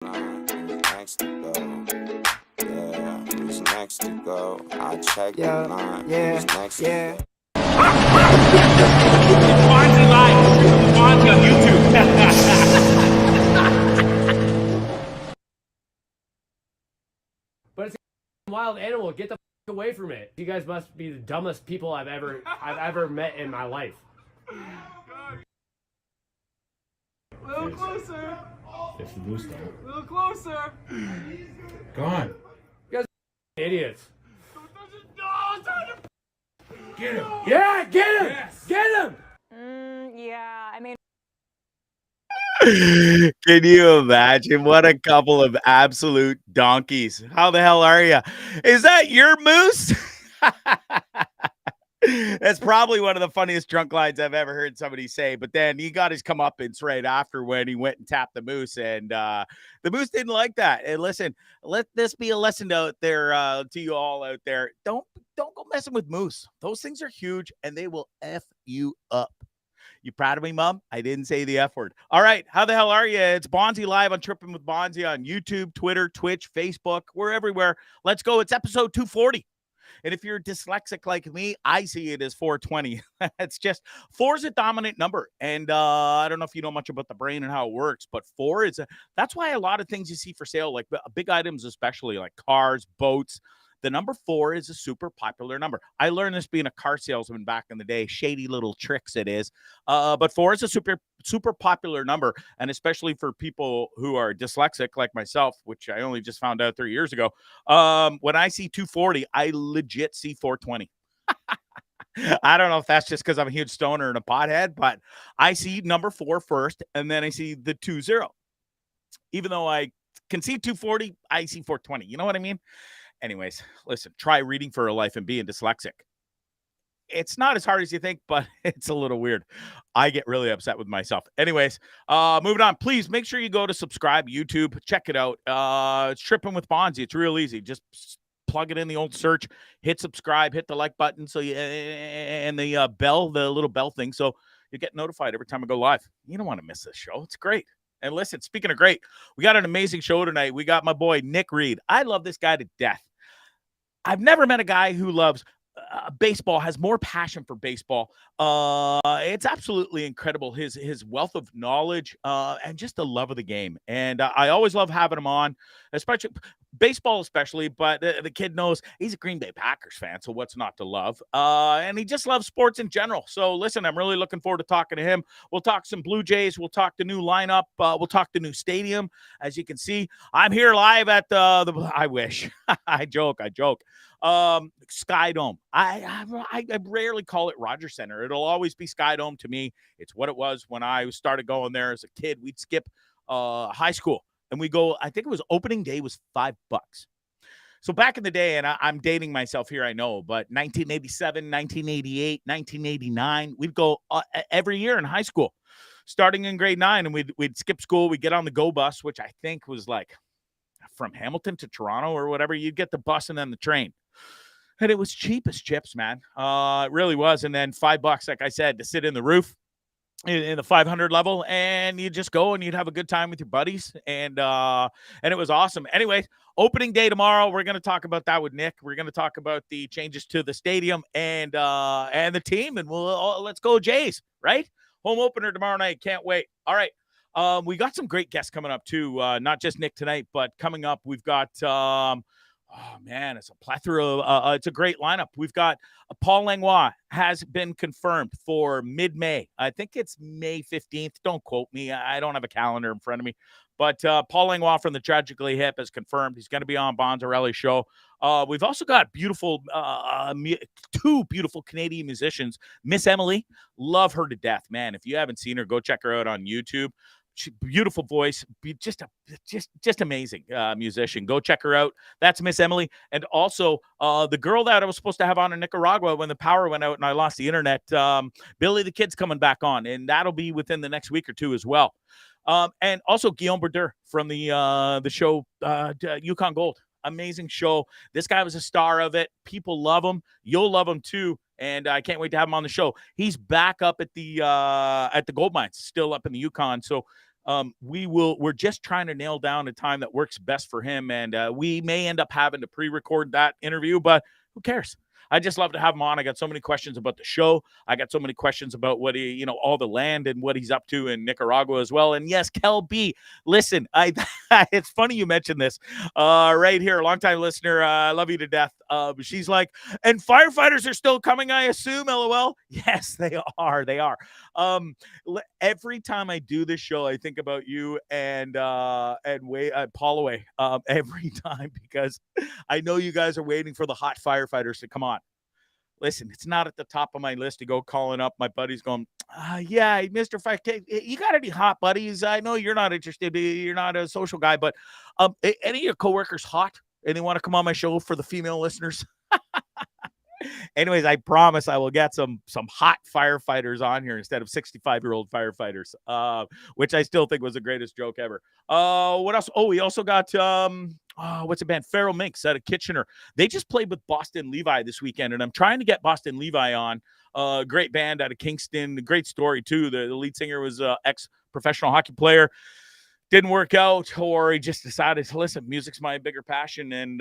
Next to go. Yeah, who's next to go? I check the line. Who's next to go? Bondzee Live. Trippin With Bondzee on YouTube. But it's a wild animal. Get the f- away from it. You guys must be the dumbest people I've ever met in my life. A little closer. It's the moose though. A little closer. Go on. You guys are idiots. Get him. Yeah, get him! Yes. Get him! Yeah, I mean, Can you imagine what a couple of absolute donkeys? How the hell are you? Is that your moose? That's probably one of the funniest drunk lines I've ever heard somebody say. But then he got his comeuppance right after when he went and tapped the moose, and the moose didn't like that. And listen, let this be a lesson out there to you all out there. Don't go messing with moose. Those things are huge, and they will F you up. You proud of me, Mom? I didn't say the F word. All right. How the hell are you? It's Bondzee Live on Trippin With Bondzee on YouTube, Twitter, Twitch, Facebook. We're everywhere. Let's go. It's episode 240. And if you're dyslexic like me, I see it as 420. It's just 4 is a dominant number. And I don't know if you know much about the brain and how it works, but 4 is that's why a lot of things you see for sale, like big items, especially like cars, boats, the number 4 is a super popular number. I learned this being a car salesman back in the day. Shady little tricks it is. But 4 is a super popular number. And especially for people who are dyslexic like myself, which I only just found out 3 years ago. When I see 240, I legit see 420. I don't know if that's just because I'm a huge stoner and a pothead, but I see number 4 first, and then I see the 20. Even though I can see 240, I see 420. You know what I mean? Anyways, listen, try reading for a life and being dyslexic. It's not as hard as you think, but it's a little weird. I get really upset with myself. Anyways, moving on. Please make sure you go to subscribe, YouTube. Check it out. It's Trippin With Bondzee. It's real easy. Just plug it in the old search, hit subscribe, hit the like button, so you and the bell, the little bell thing, so you get notified every time I go live. You don't want to miss this show. It's great. And listen, speaking of great, we got an amazing show tonight. We got my boy Nick Reed. I love this guy to death. I've never met a guy who loves baseball, has more passion for baseball. It's absolutely incredible. His wealth of knowledge and just the love of the game. And I always love having him on, especially baseball, but the kid knows he's a Green Bay Packers fan, so what's not to love? And he just loves sports in general. So listen, I'm really looking forward to talking to him. We'll talk some Blue Jays. We'll talk the new lineup. We'll talk the new stadium. As you can see, I'm here live at the I wish. I joke. Sky Dome. I rarely call it Rogers Center. It'll always be Sky Dome to me. It's what it was when I started going there as a kid. We'd skip high school and we go, I think it was opening day was $5. So back in the day, and I'm dating myself here, I know, but 1987, 1988, 1989, we'd go every year in high school, starting in grade 9, and we'd skip school. We'd get on the go bus, which I think was like from Hamilton to Toronto or whatever. You'd get the bus and then the train. And it was cheap as chips, man. It really was. And then $5, like I said, to sit in the roof in the 500 level, and you just go and you'd have a good time with your buddies. And it was awesome. Anyway, opening day tomorrow. We're going to talk about that with Nick. We're going to talk about the changes to the stadium and the team. And let's go Jays, right? Home opener tomorrow night. Can't wait. All right. We got some great guests coming up too. Not just Nick tonight, but coming up, we've got oh man, it's a plethora of, it's a great lineup. We've got Paul Langlois has been confirmed for mid-May. I think it's May 15th. Don't quote me. I don't have a calendar in front of me. But Paul Langlois from the Tragically Hip has confirmed he's going to be on Bonzarelli's show. We've also got beautiful, two beautiful Canadian musicians. Miss Emily, love her to death, man. If you haven't seen her, go check her out on YouTube. Beautiful voice, just amazing musician. Go check her out. That's Miss Emily. And also the girl that I was supposed to have on in Nicaragua when the power went out and I lost the internet, Billy the Kid's coming back on, and that'll be within the next week or two as well. And also Guillaume Brodeur from the show Yukon Gold. Amazing show. This guy was a star of it. People love him. You'll love him too. And I can't wait to have him on the show. He's back up at the gold mines, still up in the Yukon. So we're just trying to nail down a time that works best for him. And we may end up having to pre-record that interview, but who cares? I just love to have him on. I got so many questions about the show. I got so many questions about what he, all the land and what he's up to in Nicaragua as well. And yes, Kel B, listen, it's funny you mentioned this right here. Longtime listener. I love you to death. She's like, and firefighters are still coming, I assume, LOL. Yes, they are. They are. Every time I do this show, I think about you and Paulaway every time, because I know you guys are waiting for the hot firefighters to come on. Listen, it's not at the top of my list to go calling up my buddies going, yeah, Mr. Fire, you got any hot buddies? I know you're not interested. You're not a social guy, but any of your coworkers hot and they want to come on my show for the female listeners? Anyways, I promise I will get some hot firefighters on here instead of 65-year-old firefighters, which I still think was the greatest joke ever. What else? Oh, we also got what's a band? Feral Minx out of Kitchener. They just played with Boston Levi this weekend, and I'm trying to get Boston Levi on. Great band out of Kingston. Great story too. The lead singer was ex-professional hockey player. Didn't work out, or he just decided to listen. Music's my bigger passion, and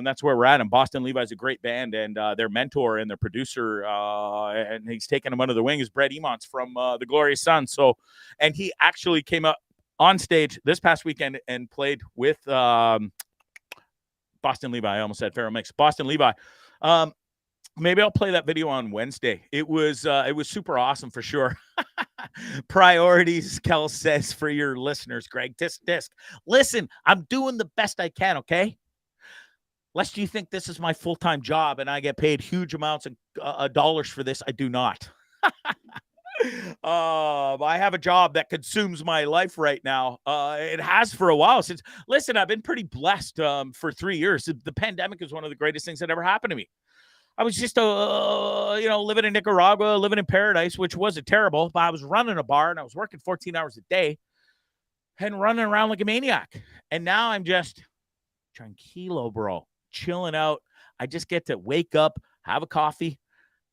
that's where we're at. And Boston Levi's a great band, and their mentor and their producer, and he's taken them under the wing, is Brett Emonts from the Glorious Sons. So, and he actually came up on stage this past weekend and played with Boston Levi. I almost said Feral Mix. Boston Levi. Maybe I'll play that video on Wednesday. It was super awesome for sure. Priorities, Kel says, for your listeners, Greg. Disc. Listen, I'm doing the best I can, okay? Lest you think this is my full-time job and I get paid huge amounts of dollars for this. I do not. I have a job that consumes my life right now. It has for a while since. Listen, I've been pretty blessed for 3 years. The pandemic is one of the greatest things that ever happened to me. I was just, living in Nicaragua, living in paradise, which wasn't terrible. But I was running a bar and I was working 14 hours a day and running around like a maniac. And now I'm just tranquilo, bro, chilling out. I just get to wake up, have a coffee,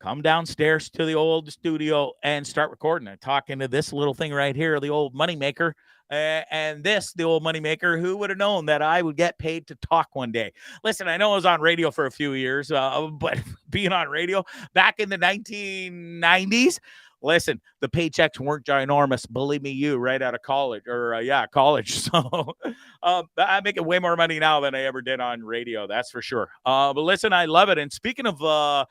come downstairs to the old studio and start recording. I'm talking to this little thing right here, the old moneymaker. And this, the old moneymaker, who would have known that I would get paid to talk one day? Listen, I know I was on radio for a few years, but being on radio back in the 1990s, listen, the paychecks weren't ginormous. Believe me, right out of college college. So I'm making way more money now than I ever did on radio. That's for sure. But listen, I love it. And speaking of,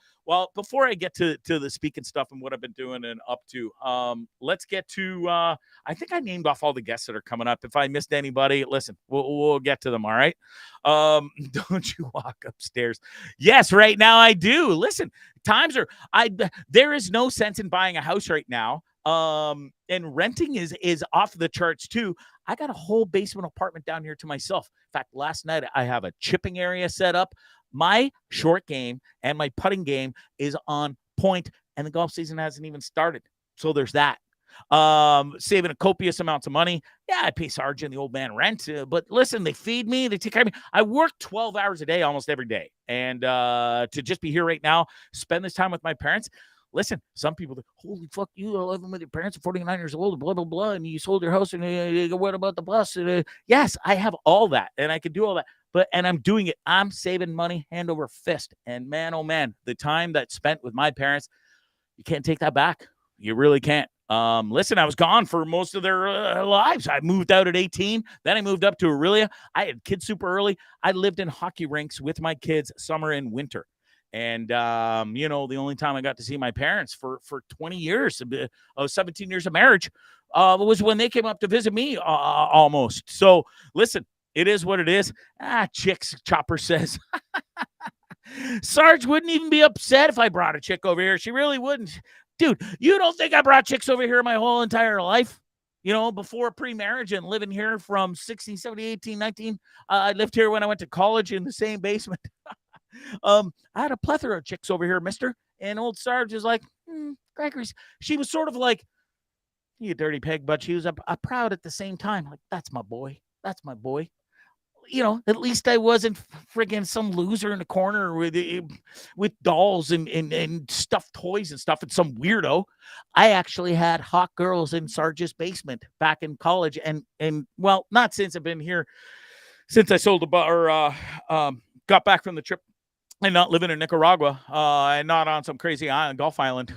before I get to the speaking stuff and what I've been doing and up to, let's get to, I think I named off all the guests that are coming up. If I missed anybody, listen, we'll get to them. All right. Don't you walk upstairs? Yes, right now I do. Listen, there is no sense in buying a house right now. And renting is off the charts too. I got a whole basement apartment down here to myself. In fact, last night I have a chipping area set up. My short game and my putting game is on point, and the golf season hasn't even started. So there's that. Saving a copious amounts of money. Yeah, I pay Sarge and the old man rent, but listen, they feed me, they take care of me. I work 12 hours a day almost every day, and to just be here right now, spend this time with my parents. Listen, some people think, holy fuck, you are living with your parents at 49 years old, blah, blah, blah, and you sold your house, and what about the bus? Yes, I have all that, and I can do all that. And I'm doing it. I'm saving money hand over fist. And man, oh man, the time that's spent with my parents, you can't take that back. You really can't. Listen, I was gone for most of their lives. I moved out at 18. Then I moved up to Aurelia. I had kids super early. I lived in hockey rinks with my kids summer and winter. And, the only time I got to see my parents for 20 years, 17 years of marriage, was when they came up to visit me almost. So listen, it is what it is. Chicks, Chopper says. Sarge wouldn't even be upset if I brought a chick over here. She really wouldn't. Dude, you don't think I brought chicks over here my whole entire life? Before pre-marriage and living here from 16, 17, 18, 19. I lived here when I went to college in the same basement. I had a plethora of chicks over here, mister. And old Sarge is like, Gregory's. She was sort of like, you dirty pig, but she was a proud at the same time. Like, that's my boy. That's my boy. at least I wasn't friggin' some loser in the corner with dolls and stuffed toys and stuff and some weirdo. I actually had hot girls in Sarge's basement back in college, and well, not since I've been here, since I sold got back from the trip and not living in Nicaragua, and not on some crazy island, Gulf Island.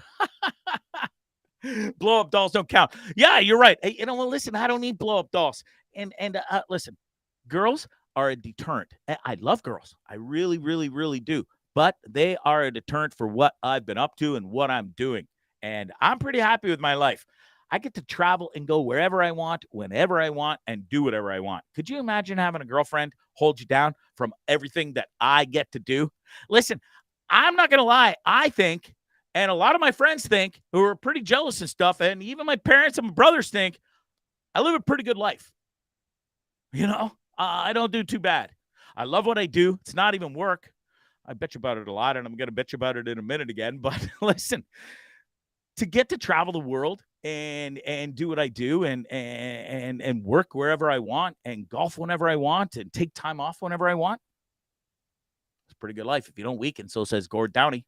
Blow up dolls don't count. Yeah, you're right. Hey, well, listen, I don't need blow up dolls. And listen, girls are a deterrent. I love girls. I really, really, really do. But they are a deterrent for what I've been up to and what I'm doing. And I'm pretty happy with my life. I get to travel and go wherever I want, whenever I want, and do whatever I want. Could you imagine having a girlfriend hold you down from everything that I get to do? Listen, I'm not going to lie. I think, and a lot of my friends think, who are pretty jealous and stuff, and even my parents and my brothers think, I live a pretty good life. I don't do too bad. I love what I do. It's not even work. I bet you about it a lot, and I'm going to bet you about it in a minute again. But listen, to get to travel the world and do what I do and work wherever I want and golf whenever I want and take time off whenever I want, it's a pretty good life if you don't weaken. So says Gord Downey.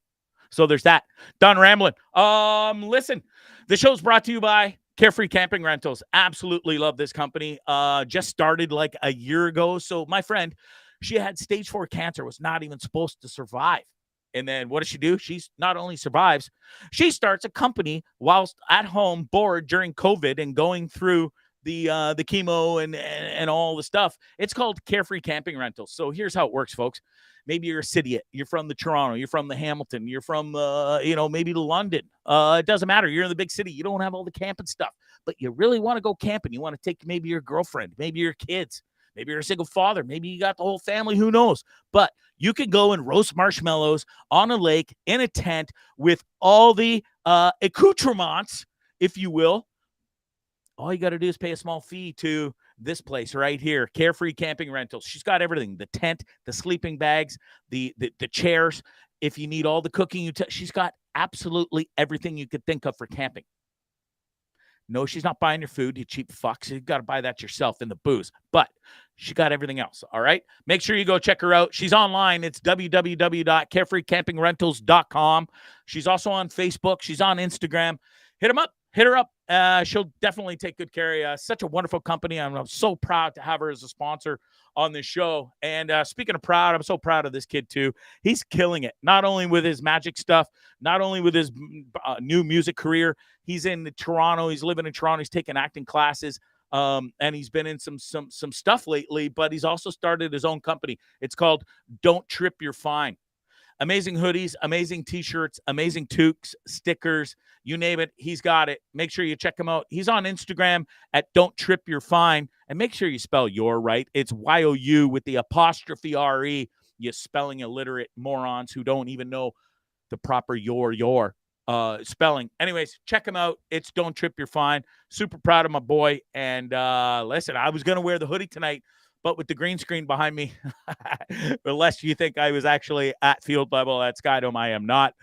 So there's that. Done rambling. Listen, the show's brought to you by Carefree Camping Rentals. Absolutely love this company. Just started like a year ago. So my friend, she had stage 4 cancer, was not even supposed to survive. And then what does she do? She's not only survives, she starts a company whilst at home, bored during COVID and going through the chemo and all the stuff. It's called Carefree Camping Rentals. So here's how it works, folks. Maybe you're a city, you're from the Toronto, you're from the Hamilton, you're from, maybe London. It doesn't matter. You're in the big city. You don't have all the camping stuff, but you really want to go camping. You want to take maybe your girlfriend, maybe your kids, maybe you're a single father, maybe you got the whole family, who knows? But you can go and roast marshmallows on a lake in a tent with all the accoutrements, if you will. All you got to do is pay a small fee to this place right here, Carefree Camping Rentals. She's got everything: the tent, the sleeping bags, the chairs. If you need all the cooking, she's got absolutely everything you could think of for camping. No, she's not buying your food, you cheap fucks. You got to buy that yourself in the booze. But she got everything else, all right? Make sure you go check her out. She's online. It's www.carefreecampingrentals.com. She's also on Facebook. She's on Instagram. Hit her up. She'll definitely take good care of you. Such a wonderful company. I'm so proud to have her as a sponsor on this show. And speaking of proud, I'm so proud of this kid too. He's killing it, not only with his magic stuff, not only with his new music career. He's in Toronto. He's living in Toronto. He's taking acting classes. And he's been in some stuff lately, but he's also started his own company. It's called Don't Trip, You're Fine. Amazing hoodies, amazing t-shirts, amazing toques, stickers, you name it, he's got it. Make sure you check him out. He's on Instagram at Don't Trip, You're Fine. And make sure you spell your right. It's Y-O-U with the apostrophe R-E. You spelling illiterate morons who don't even know the proper your spelling. Anyways, check him out. It's Don't Trip, You're Fine. Super proud of my boy. And listen, I was going to wear the hoodie tonight, but with the green screen behind me, unless you think I was actually at field level at Skydome, I am not.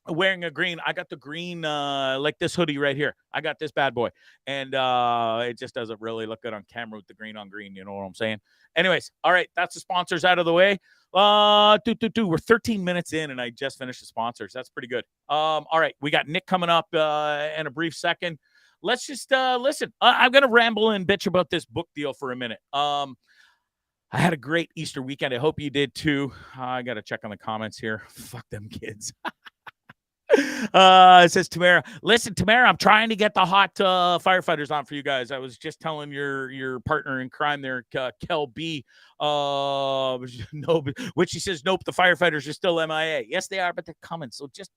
Wearing a green, I got the green, like this hoodie right here. I got this bad boy. And it just doesn't really look good on camera with the green on green. You know what I'm saying? Anyways, all right, that's the sponsors out of the way. We're 13 minutes in, and I just finished the sponsors. That's pretty good. All right, we got Nick coming up in a brief second. Let's just listen. I'm going to ramble and bitch about this book deal for a minute. I had a great Easter weekend. I hope you did too. I got to check on the comments here. Fuck them kids. It says Tamara. Listen, Tamara, I'm trying to get the hot firefighters on for you guys. I was just telling your partner in crime there, Kel B. No, which she says, nope, the firefighters are still MIA. Yes, they are, but they're coming. So just,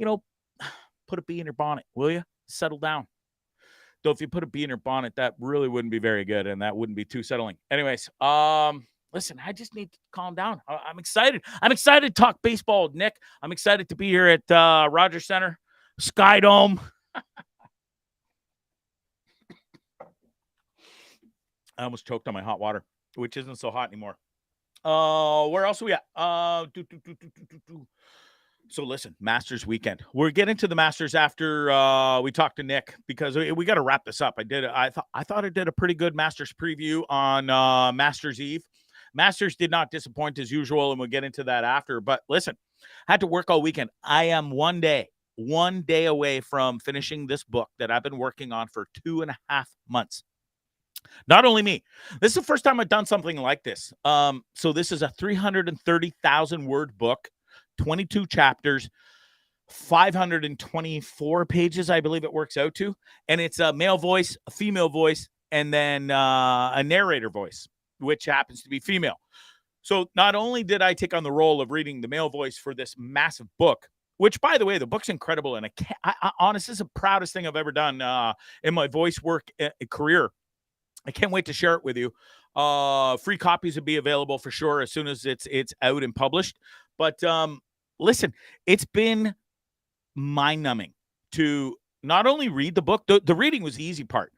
put a bee in your bonnet, will you? Settle down. Though if you put a bee in your bonnet, that really wouldn't be very good, and that wouldn't be too settling. Anyways, listen, I just need to calm down. I'm excited. I'm excited to talk baseball with Nick. I'm excited to be here at Rogers Center, Skydome. I almost choked on my hot water, which isn't so hot anymore. Where else are we at? So listen, Masters weekend. We're getting to the Masters after we talked to Nick, because we got to wrap this up. I thought I did a pretty good Masters preview on Masters Eve. Masters did not disappoint as usual, and we'll get into that after. But listen, I had to work all weekend. I am one day away from finishing this book that I've been working on for 2.5 months. Not only me, this is the first time I've done something like this. So this is a 330,000 word book, 22 chapters, 524 pages, I believe it works out to. And it's a male voice, a female voice, and then a narrator voice, which happens to be female. So not only did I take on the role of reading the male voice for this massive book, which, by the way, the book's incredible. And I honestly, this is the proudest thing I've ever done in my voice work career. I can't wait to share it with you. Free copies will be available for sure as soon as it's out and published. But listen, it's been mind-numbing to not only read the book. The reading was the easy part.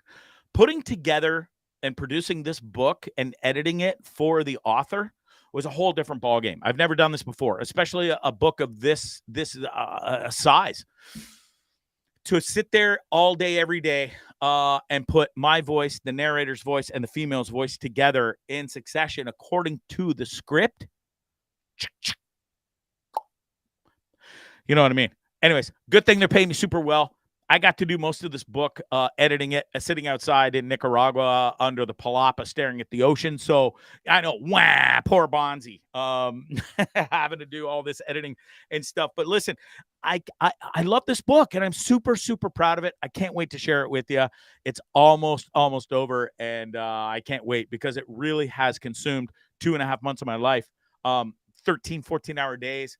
Putting together and producing this book and editing it for the author was a whole different ballgame. I've never done this before, especially a book of this size. To sit there all day, every day, and put my voice, the narrator's voice, and the female's voice together in succession according to the script. You know what I mean? Anyways, good thing they're paying me super well. I got to do most of this book, editing it, sitting outside in Nicaragua under the palapa, staring at the ocean. So I know, poor Bondzee, having to do all this editing and stuff. But listen, I love this book, and I'm super, super proud of it. I can't wait to share it with you. It's almost over, and I can't wait, because it really has consumed 2.5 months of my life, 13, 14-hour days.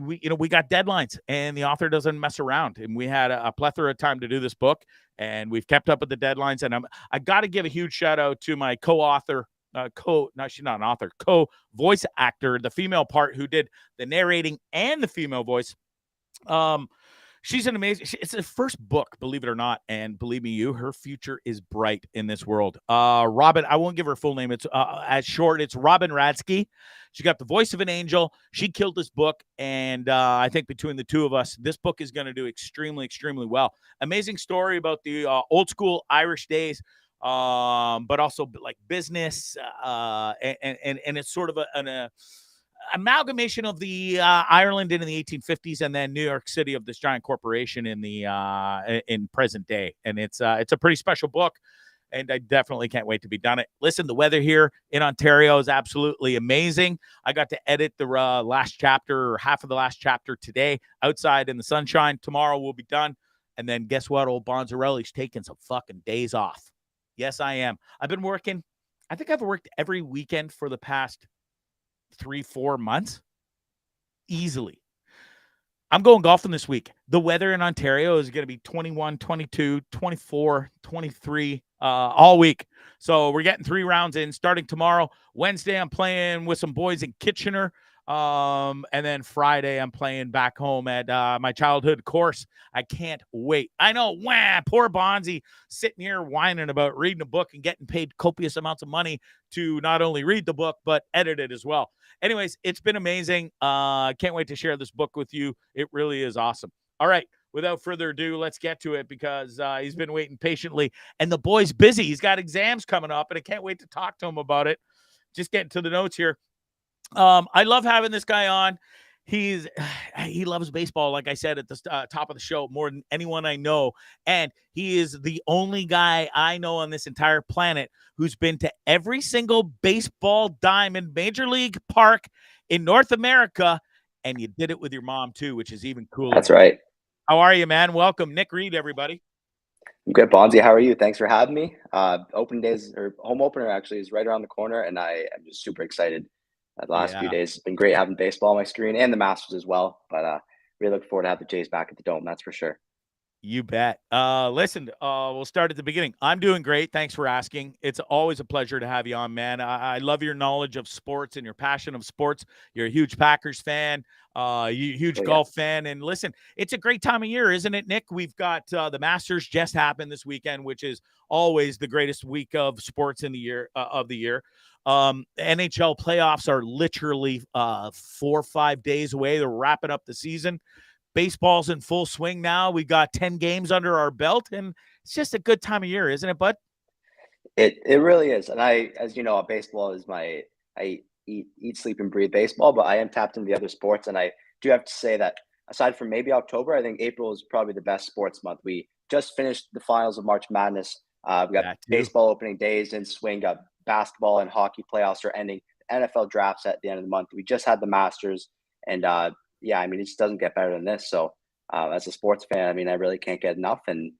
We got deadlines, and the author doesn't mess around, and we had a plethora of time to do this book, and we've kept up with the deadlines. And I got to give a huge shout out to my co-author, she's not an author, co-voice actor, the female part, who did the narrating and the female voice. She's an amazing, it's her first book, believe it or not. And believe me, her future is bright in this world. Robin, I won't give her full name. It's as short. It's Robin Radsky. She got the voice of an angel. She killed this book. And I think between the two of us, this book is going to do extremely, extremely well. Amazing story about the old school Irish days, but also like business. And it's sort of an amalgamation of the Ireland in the 1850s, and then New York City of this giant corporation in the in present day. And it's a pretty special book, and I definitely can't wait to be done it. Listen, the weather here in Ontario is absolutely amazing. I got to edit the last chapter, or half of the last chapter, today outside in the sunshine. Tomorrow we'll be done. And then guess what? Old Bonzarelli's taking some fucking days off. Yes, I am. I've been working. I think I've worked every weekend for the past 3-4 months easily. I'm going golfing this week. The weather in Ontario is going to be 21, 22, 24, 23 all week. So we're getting 3 rounds in starting tomorrow. Wednesday, I'm playing with some boys in Kitchener. And then Friday, I'm playing back home at my childhood course. I can't wait. I know, poor Bondzee sitting here whining about reading a book and getting paid copious amounts of money to not only read the book, but edit it as well. Anyways, it's been amazing. Can't wait to share this book with you. It really is awesome. All right. Without further ado, let's get to it, because he's been waiting patiently, and the boy's busy. He's got exams coming up, and I can't wait to talk to him about it. Just getting to the notes here. I love having this guy on. He loves baseball, like I said at the top of the show, more than anyone I know. And he is the only guy I know on this entire planet who's been to every single baseball diamond major league park in North America. And you did it with your mom too, which is even cooler. That's right. How are you, man? Welcome. Nick Reed, everybody. I'm good, Bondzee. How are you? Thanks for having me. Open days, or home opener, actually is right around the corner, and I am just super excited. The last few days, it's been great having baseball on my screen, and the Masters as well. But really look forward to have the Jays back at the Dome. That's for sure. You bet. Listen, we'll start at the beginning. I'm doing great. Thanks for asking. It's always a pleasure to have you on, man. I love your knowledge of sports and your passion of sports. You're a huge Packers fan, huge Oh, yeah. golf fan. And listen, it's a great time of year, isn't it, Nick? We've got the Masters just happened this weekend, which is always the greatest week of sports in the year of the year. NHL playoffs are literally 4 or 5 days away. They're wrapping up the season. Baseball's in full swing now. We got 10 games under our belt, and it's just a good time of year, isn't it, bud? It really is. And as you know, baseball is I eat, sleep, and breathe baseball, but I am tapped into the other sports. And I do have to say that aside from maybe October, I think April is probably the best sports month. We just finished the finals of March Madness. We got That too. baseball opening days in swing, got basketball and hockey playoffs are ending, NFL drafts at the end of the month. We just had the Masters. And yeah, I mean, it just doesn't get better than this. So as a sports fan, I mean, I really can't get enough. And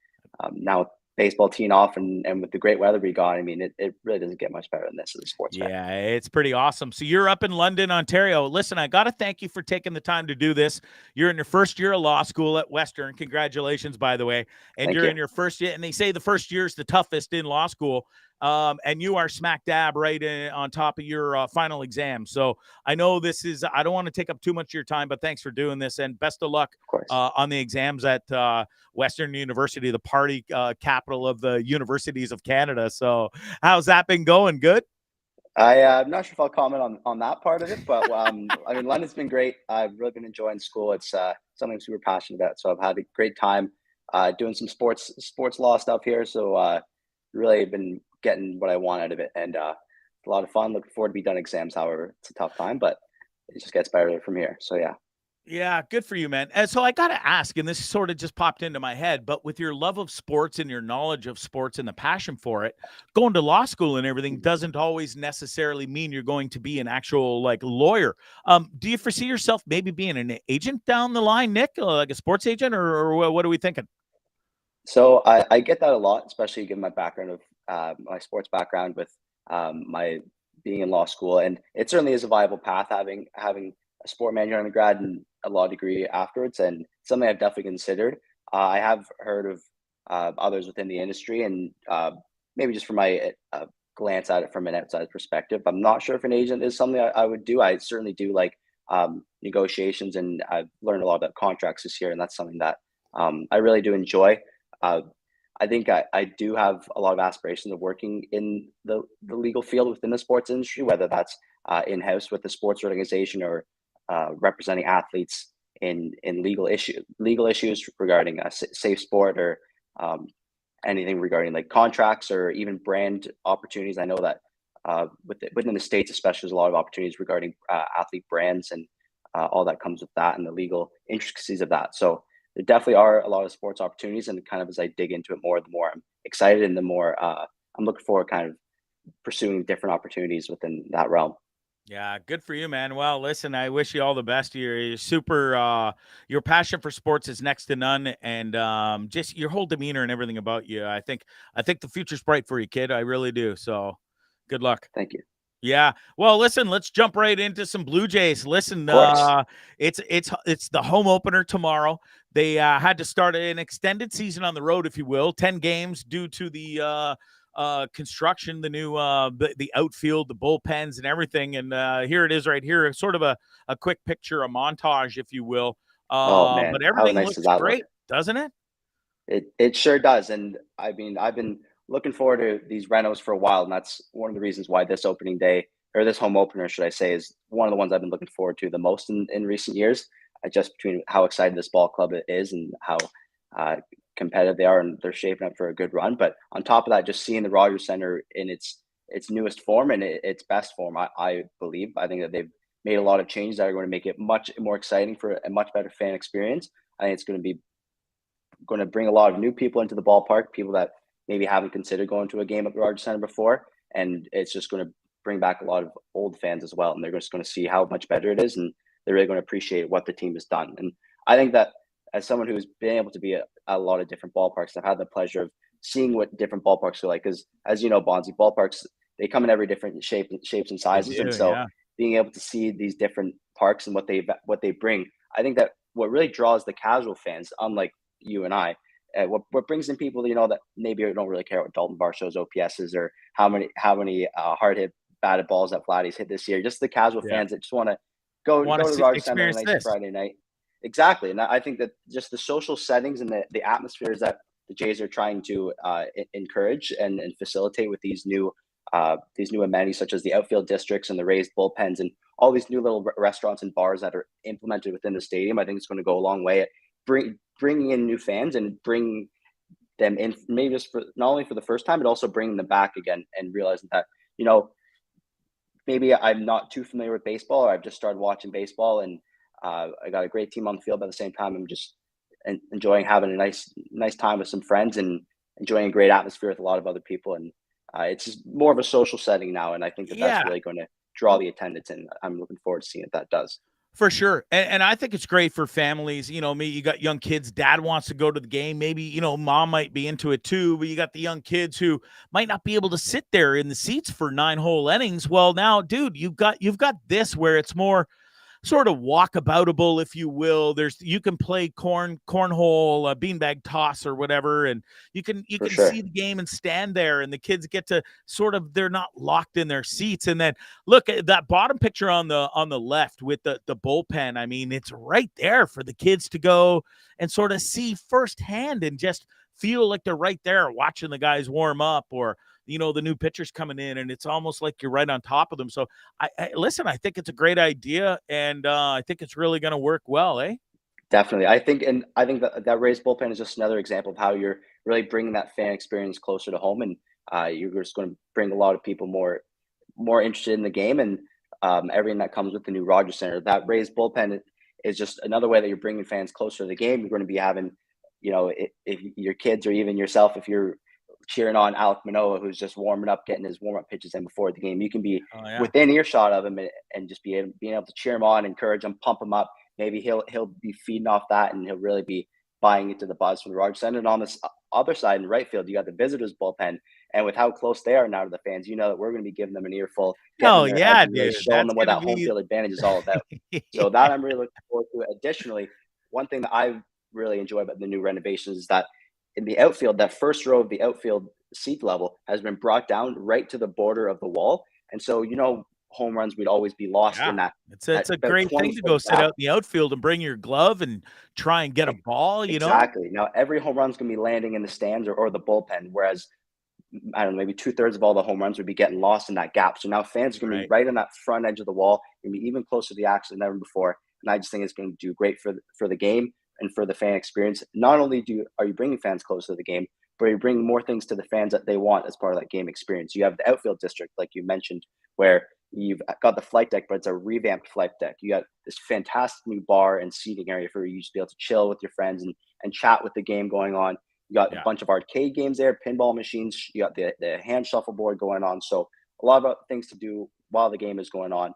now with baseball teeing off and with the great weather we got, I mean, it really doesn't get much better than this as a sports fan. Yeah, it's pretty awesome. So you're up in London, Ontario. Listen, I got to thank you for taking the time to do this. You're in your first year of law school at Western. Congratulations, by the way. And Thank you're you. in your first year, and they say the first year is the toughest in law school. And you are smack dab right on top of your final exam. So I know I don't want to take up too much of your time, but thanks for doing this, and best of luck Of course. on the exams at Western University, the party capital of the universities of Canada. So how's that been going? Good? I'm not sure if I'll comment on that part of it, but I mean, London's been great. I've really been enjoying school. It's something I'm super passionate about. So I've had a great time doing some sports law stuff here. So really been getting what I want out of it, and a lot of fun. Looking forward to be done exams. However, it's a tough time, but it just gets better from here. So yeah. Yeah, good for you, man. And so I got to ask, and this sort of just popped into my head, but with your love of sports and your knowledge of sports and the passion for it, going to law school and everything doesn't always necessarily mean you're going to be an actual like lawyer. Do you foresee yourself maybe being an agent down the line, Nick, like a sports agent, or what are we thinking? So I get that a lot, especially given my background of my sports background with my being in law school, and it certainly is a viable path having a sport management undergrad and a law degree afterwards, and something I've definitely considered. I have heard of others within the industry, and maybe just from my glance at it from an outside perspective, I'm not sure if an agent is something I would do. I certainly do like negotiations, and I've learned a lot about contracts this year, and that's something that I really do enjoy. I think I do have a lot of aspirations of working in the legal field within the sports industry, whether that's in-house with the sports organization or representing athletes in legal issues regarding safe sport or anything regarding like contracts or even brand opportunities. I know that within the States, especially, there's a lot of opportunities regarding athlete brands and all that comes with that and the legal intricacies of that. So there definitely are a lot of sports opportunities, and kind of as I dig into it more, the more I'm excited and the more I'm looking forward kind of pursuing different opportunities within that realm. Yeah, good for you, man. Well, listen, I wish you all the best. You're super, your passion for sports is next to none. And just your whole demeanor and everything about you. I think the future's bright for you, kid. I really do. So good luck. Thank you. Yeah. Well, listen, let's jump right into some Blue Jays. Listen, Of course. it's the home opener tomorrow. They had to start an extended season on the road, if you will, 10 games due to the construction, the new the outfield, the bullpens and everything. And here it is right here, sort of a quick picture, a montage, if you will. Oh man, But how everything nice looks does that great, look? doesn't it? It sure does. And I mean, I've been looking forward to these renos for a while, and that's one of the reasons why this opening day, or this home opener, should I say, is one of the ones I've been looking forward to the most in recent years. Just between how excited this ball club is and how competitive they are, and they're shaping up for a good run. But on top of that, just seeing the Rogers Center in its newest form and its best form, I believe. I think that they've made a lot of changes that are going to make it much more exciting for a much better fan experience. I think it's going to bring a lot of new people into the ballpark, people that maybe haven't considered going to a game at the Rogers Center before, and it's just going to bring back a lot of old fans as well, and they're just going to see how much better it is, and they're really going to appreciate what the team has done. And I think that as someone who's been able to be at a lot of different ballparks, I've had the pleasure of seeing what different ballparks are like, because as you know, Bondzee, ballparks, they come in every different shapes and sizes, do, and so yeah. being able to see these different parks and what they bring, I think that what really draws the casual fans, unlike you and I, what brings in people, that maybe don't really care what Dalton Varsho's OPS is, or how many hard hit batted balls that Vladdy's hit this year. Just the casual Yeah. fans that just want to go Want to to the see, Rogers Center on a experience nice this. Friday night. Exactly, and I think that just the social settings and the atmospheres that the Jays are trying to encourage and facilitate with these new amenities, such as the outfield districts and the raised bullpens and all these new little restaurants and bars that are implemented within the stadium. I think it's going to go a long way at bringing in new fans and bring them in, maybe just for not only for the first time, but also bringing them back again, and realizing that, maybe I'm not too familiar with baseball, or I've just started watching baseball, and I got a great team on the field. But at the same time, I'm just enjoying having a nice time with some friends and enjoying a great atmosphere with a lot of other people. And it's just more of a social setting now. And I think that's really going to draw the attendance. And I'm looking forward to seeing if that does. For sure. And I think it's great for families. You got young kids, dad wants to go to the game. Maybe, mom might be into it too, but you got the young kids who might not be able to sit there in the seats for 9-hole innings. Well, now, dude, you've got this where it's more sort of walkaboutable, if you will. You can play cornhole, beanbag toss or whatever, and you can see the game and stand there, and the kids get to they're not locked in their seats. And then look at that bottom picture on the left with the bullpen. I mean, it's right there for the kids to go and sort of see firsthand and just feel like they're right there watching the guys warm up, or the new pitchers coming in, and it's almost like you're right on top of them. So I I think it's a great idea, and I think it's really going to work well, eh? Definitely. I think that raised bullpen is just another example of how you're really bringing that fan experience closer to home, and you're just going to bring a lot of people more interested in the game, and everything that comes with the new Rogers Center. That raised bullpen is just another way that you're bringing fans closer to the game. You're going to be having, if your kids or even yourself, if you're cheering on Alek Manoah, who's just warming up, getting his warm-up pitches in before the game, you can be within earshot of him and just being able to cheer him on, encourage him, pump him up. Maybe he'll be feeding off that, and he'll really be buying into the buzz from the Rogers Center. And on this other side in right field, you got the visitors bullpen, and with how close they are now to the fans, that we're going to be giving them an earful. Oh yeah, dude, really showing them what that home field advantage is all about. So that I'm really looking forward to. Additionally, one thing that I really enjoy about the new renovations is that in the outfield, that first row of the outfield seat level has been brought down right to the border of the wall. And so, home runs, we'd always be lost in that. It's a great thing to go sit out in the outfield and bring your glove and try and get a ball, Exactly. Now, every home run's going to be landing in the stands or the bullpen, whereas, I don't know, maybe 2/3 of all the home runs would be getting lost in that gap. So now fans are going to be right on that front edge of the wall, going to be even closer to the action than ever before. And I just think it's going to do great for the game and for the fan experience. Not only are you bringing fans closer to the game, but you're bringing more things to the fans that they want as part of that game experience. You have the outfield district, like you mentioned, where you've got the flight deck, but it's a revamped flight deck. You got this fantastic new bar and seating area for you to be able to chill with your friends and chat with the game going on. You got a bunch of arcade games there, pinball machines. You got the hand shuffleboard going on. So a lot of things to do while the game is going on.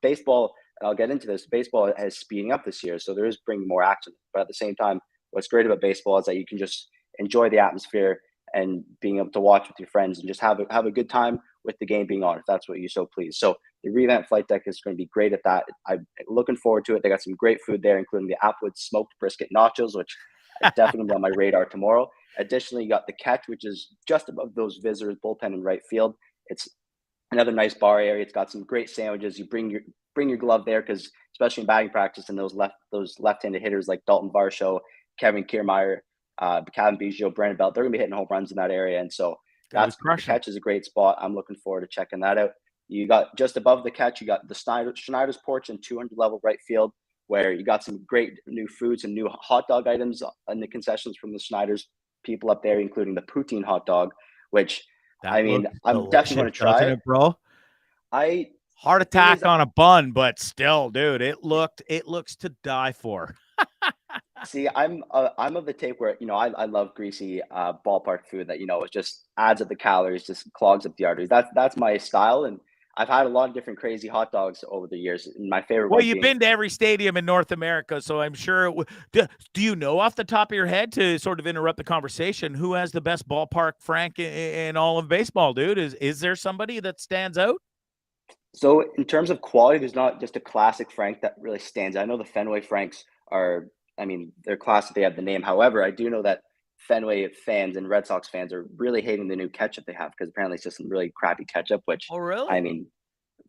Baseball, and I'll get into this, baseball is speeding up this year, so there is bringing more action. But at the same time, what's great about baseball is that you can just enjoy the atmosphere and being able to watch with your friends and just have a good time with the game being on, if that's what you so please. So the revamped flight deck is going to be great at that. I'm looking forward to it. They got some great food there, including the Applewood smoked brisket nachos, which is definitely on my radar tomorrow. Additionally, you got the catch, which is just above those visitors bullpen in right field. It's another nice bar area. It's got some great sandwiches. You bring your glove there, because especially in batting practice, and those left-handed hitters like Dalton Varsho, Kevin Kiermaier, Kevin Biggio, Brandon Belt, they're going to be hitting home runs in that area. And so the catch is a great spot. I'm looking forward to checking that out. You got just above the catch, you got the Schneider's porch in 200 level right field, where you got some great new foods and new hot dog items in the concessions from the Schneider's people up there, including the poutine hot dog, which I'm definitely going to try it, bro. Heart attack on a bun, but still, dude, it looks to die for. See, I'm of the take where, I love greasy ballpark food that, it just adds up the calories, just clogs up the arteries. That's my style. And I've had a lot of different crazy hot dogs over the years. And my favorite Well, you've been to every stadium in North America, so I'm sure do you know off the top of your head, to sort of interrupt the conversation, who has the best ballpark Frank in all of baseball, dude? Is there somebody that stands out? So in terms of quality, there's not just a classic Frank that really stands out. I know the Fenway Franks they're classic. They have the name. However, I do know that Fenway fans and Red Sox fans are really hating the new ketchup they have because apparently it's just some really crappy ketchup, which, Oh, really? I mean,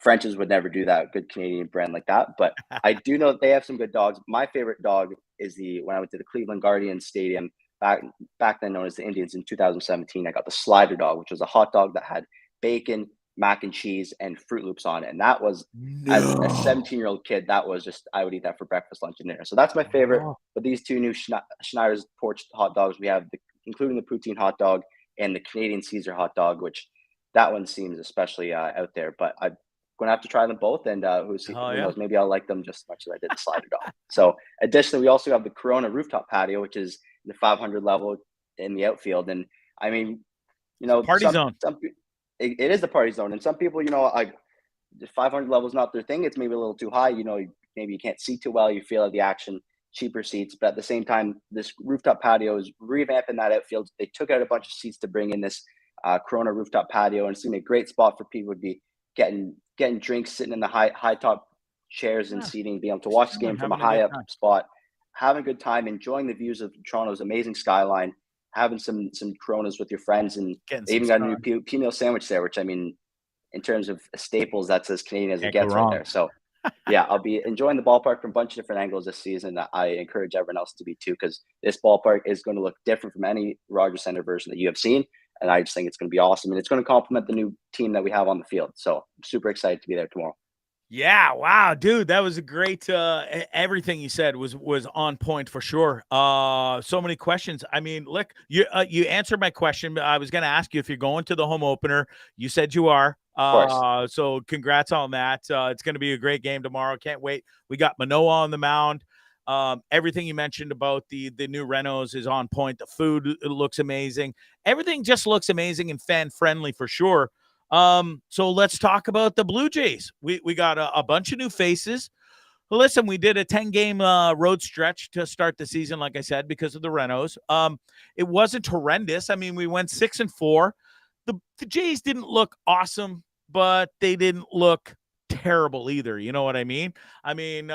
French's would never do that, good Canadian brand like that. But I do know that they have some good dogs. My favorite dog is when I went to the Cleveland Guardians Stadium back then known as the Indians in 2017. I got the slider dog, which was a hot dog that had bacon, mac and cheese, and Fruit Loops on it. And that was, as a 17-year-old kid, that was just, I would eat that for breakfast, lunch, and dinner. So that's my favorite. Oh. But these two new Schneider's Porch hot dogs, we have including the poutine hot dog and the Canadian Caesar hot dog, which that one seems especially out there. But I'm going to have to try them both, and who knows, maybe I'll like them just as much as I did the slider dog. So additionally, we also have the Corona rooftop patio, which is the 500 level in the outfield. And I mean, Party zone. It is the party zone. And some people, like the 500 level is not their thing. It's maybe a little too high. Maybe you can't see too well. You feel the action, cheaper seats. But at the same time, this rooftop patio is revamping that outfield. They took out a bunch of seats to bring in this Corona rooftop patio, and it's going to be a great spot for people to be getting drinks, sitting in the high top chairs and seating, being able to watch the game from a high up spot, having a good time, enjoying the views of Toronto's amazing skyline, having some Coronas with your friends, and they even got a new P-meal sandwich there, which, I mean, in terms of staples, that's as Canadian as it gets right there. So yeah, I'll be enjoying the ballpark from a bunch of different angles this season. I encourage everyone else to be too, because this ballpark is going to look different from any Rogers Center version that you have seen. And I just think it's going to be awesome. And it's going to complement the new team that we have on the field. So I'm super excited to be there tomorrow. Yeah, wow, dude, that was a great. Everything you said was on point for sure. So many questions. I mean, look, you answered my question. I was going to ask you if you're going to the home opener. You said you are. Of course. So congrats on that. It's going to be a great game tomorrow. Can't wait. We got Manoah on the mound. Everything you mentioned about the new renos is on point. The food looks amazing. Everything just looks amazing and fan friendly for sure. So let's talk about the Blue Jays. We got a bunch of new faces. Listen, we did a 10-game road stretch to start the season, like I said, because of the renos. It wasn't horrendous. I mean, we went 6-4. The Jays didn't look awesome, but they didn't look terrible either. You know what I mean? I mean,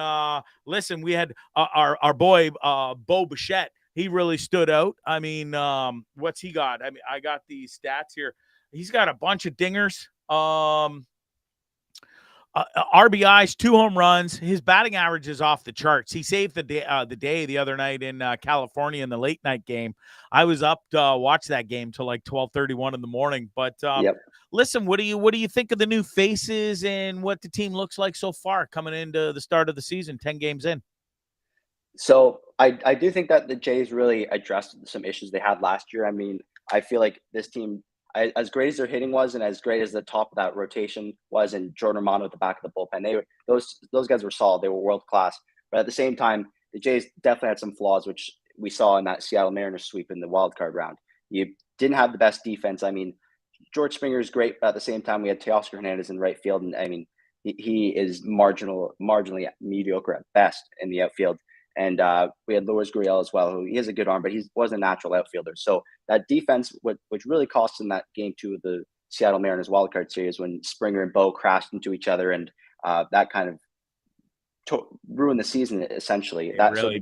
listen, we had our boy Bo Bichette. He really stood out. I mean, what's he got? I mean, I got these stats here. He's got a bunch of dingers, RBIs, 2 home runs. His batting average is off the charts. He saved the day the other night in California in the late night game. I was up to watch that game till like 12:31 in the morning. But listen, what do you think of the new faces and what the team looks like so far coming into the start of the season, 10 games in? So I do think that the Jays really addressed some issues they had last year. I mean, I feel like this team, as great as their hitting was, and as great as the top of that rotation was, and Jordan Romano at the back of the bullpen, those guys were solid. They were world class. But at the same time, the Jays definitely had some flaws, which we saw in that Seattle Mariners sweep in the wild card round. You didn't have the best defense. I mean, George Springer is great, but at the same time, we had Teoscar Hernandez in right field, and I mean, he is marginally mediocre at best in the outfield. And we had Lourdes Gurriel as well, who he has a good arm, but he wasn't a natural outfielder. So that defense, which really cost him that game 2 of the Seattle Mariners wildcard series, when Springer and Bo crashed into each other, and that kind of ruined the season essentially.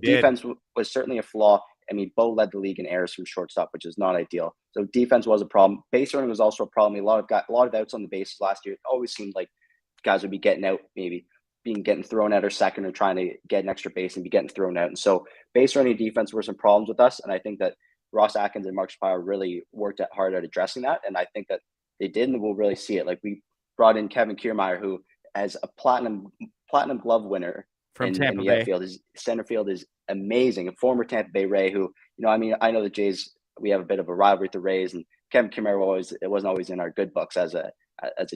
Defense was certainly a flaw. I mean, Bo led the league in errors from shortstop, which is not ideal. So defense was a problem. Base running was also a problem. A lot of outs on the bases last year. It always seemed like guys would be getting out, maybe getting thrown out or second, or trying to get an extra base and be getting thrown out. And so base running defense were some problems with us. And I think that Ross Atkins and Mark Shapiro really worked hard at addressing that. And I think that they did, and we'll really see it. Like, we brought in Kevin Kiermaier, who as a platinum glove winner from in Tampa the Bay. outfield. His center field is amazing. A former Tampa Bay Ray who, I mean, I know the Jays, we have a bit of a rivalry with the Rays, and Kevin Kiermaier wasn't always in our good books as a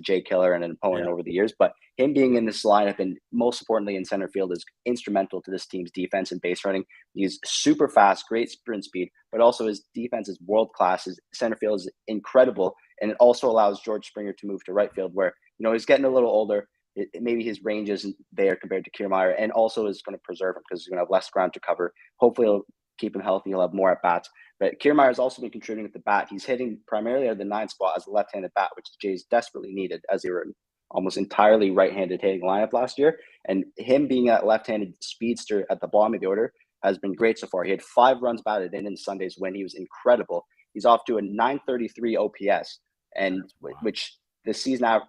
Jay killer and an opponent over the years, but him being in this lineup, and most importantly in center field, is instrumental to this team's defense and base running. He's super fast, great sprint speed, but also his defense is world class. His center field is incredible, and it also allows George Springer to move to right field, where he's getting a little older. Maybe his range isn't there compared to Kiermaier, and also is going to preserve him because he's going to have less ground to cover. Hopefully, it'll keep him healthy. He'll have more at bats. But Kiermaier has also been contributing at the bat. He's hitting primarily at the 9th spot as a left-handed bat, which the Jays desperately needed, as they were almost entirely right-handed hitting lineup last year. And him being that left-handed speedster at the bottom of the order has been great so far. He had 5 runs batted in Sunday's win. He was incredible. He's off to a 933 OPS, and which the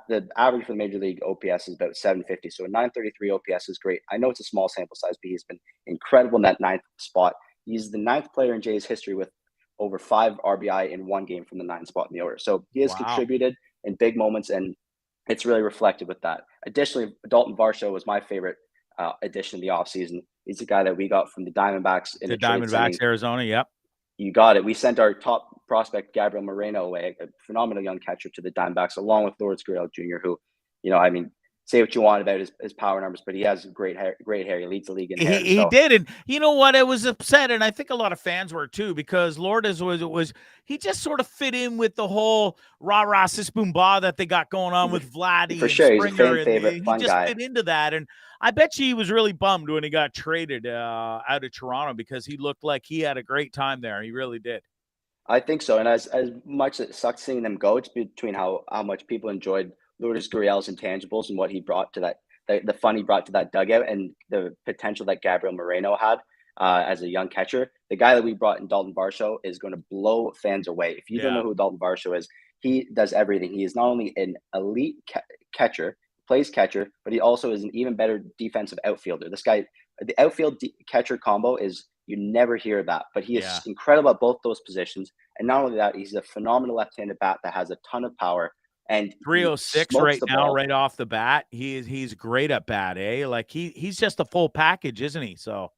the average for the Major League OPS is about 750. So a 933 OPS is great. I know it's a small sample size, but he's been incredible in that 9th spot. He's the 9th player in Jays history with over 5 RBI in one game from the 9th spot in the order. So he has contributed in big moments, and it's really reflected with that. Additionally, Dalton Varsho was my favorite addition in the offseason. He's the guy that we got from the Diamondbacks in The the trade Diamondbacks, sending. Arizona. Yep. You got it. We sent our top prospect, Gabriel Moreno, away, a phenomenal young catcher, to the Diamondbacks, along with Lourdes Gurriel Jr., who, I mean, say what you want about his power numbers, but he has great hair. He leads the league in hair. He did. And you know what? I was upset, and I think a lot of fans were too, because Lourdes he just sort of fit in with the whole rah-rah sis boom bah that they got going on with Vladdy For and sure. Springer. He's a fan and favorite, he fun just guy. fit into that. And I bet you he was really bummed when he got traded out of Toronto, because he looked like he had a great time there. He really did. I think so. And as much as it sucks seeing them go, it's between how much people enjoyed Lourdes Gurriel's intangibles and what he brought to that, the fun he brought to that dugout, and the potential that Gabriel Moreno had as a young catcher. The guy that we brought in, Dalton Varsho, is going to blow fans away. If you don't know who Dalton Varsho is, he does everything. He is not only an elite catcher, plays catcher, but he also is an even better defensive outfielder. This guy, the outfield catcher combo is, you never hear that, but he is incredible at both those positions. And not only that, he's a phenomenal left-handed bat that has a ton of power. And 306 right now, right off the bat. He's great at bat, eh? Like he's just a full package, isn't he? So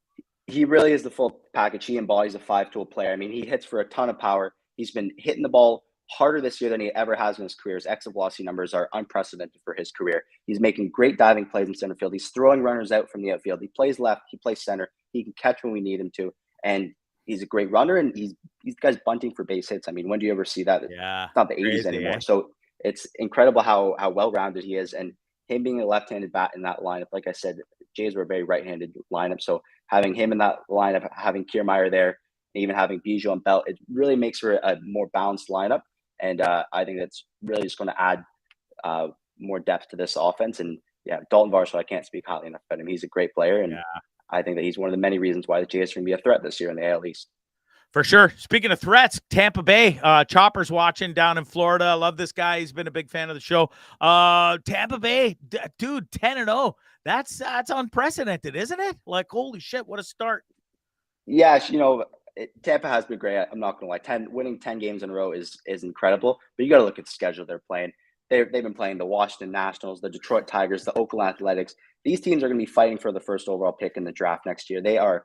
he really is the full package. He embodies a 5-tool player. I mean, he hits for a ton of power. He's been hitting the ball harder this year than he ever has in his career. His exit velocity numbers are unprecedented for his career. He's making great diving plays in center field. He's throwing runners out from the outfield. He plays left. He plays center. He can catch when we need him to. And he's a great runner, and he's guys bunting for base hits. I mean, when do you ever see that? Yeah. It's not the 80s anymore. Eh? So it's incredible how well-rounded he is. And him being a left-handed bat in that lineup, like I said, Jays were a very right-handed lineup. So having him in that lineup, having Kiermaier there, even having Biggio and Belt, it really makes for a more balanced lineup. And I think that's really just going to add more depth to this offense. And Dalton Varsho, I can't speak highly enough about him. He's a great player, and I think that he's one of the many reasons why the Jays are going to be a threat this year in the AL East. For sure. Speaking of threats, Tampa Bay, Chopper's watching down in Florida. I love this guy. He's been a big fan of the show. Tampa Bay, dude, 10-0. That's unprecedented, isn't it? Like, holy shit, what a start. Yeah, Tampa has been great. I'm not going to lie. Winning 10 games in a row is incredible. But you got to look at the schedule they're playing. They've been playing the Washington Nationals, the Detroit Tigers, the Oakland Athletics. These teams are going to be fighting for the first overall pick in the draft next year. They are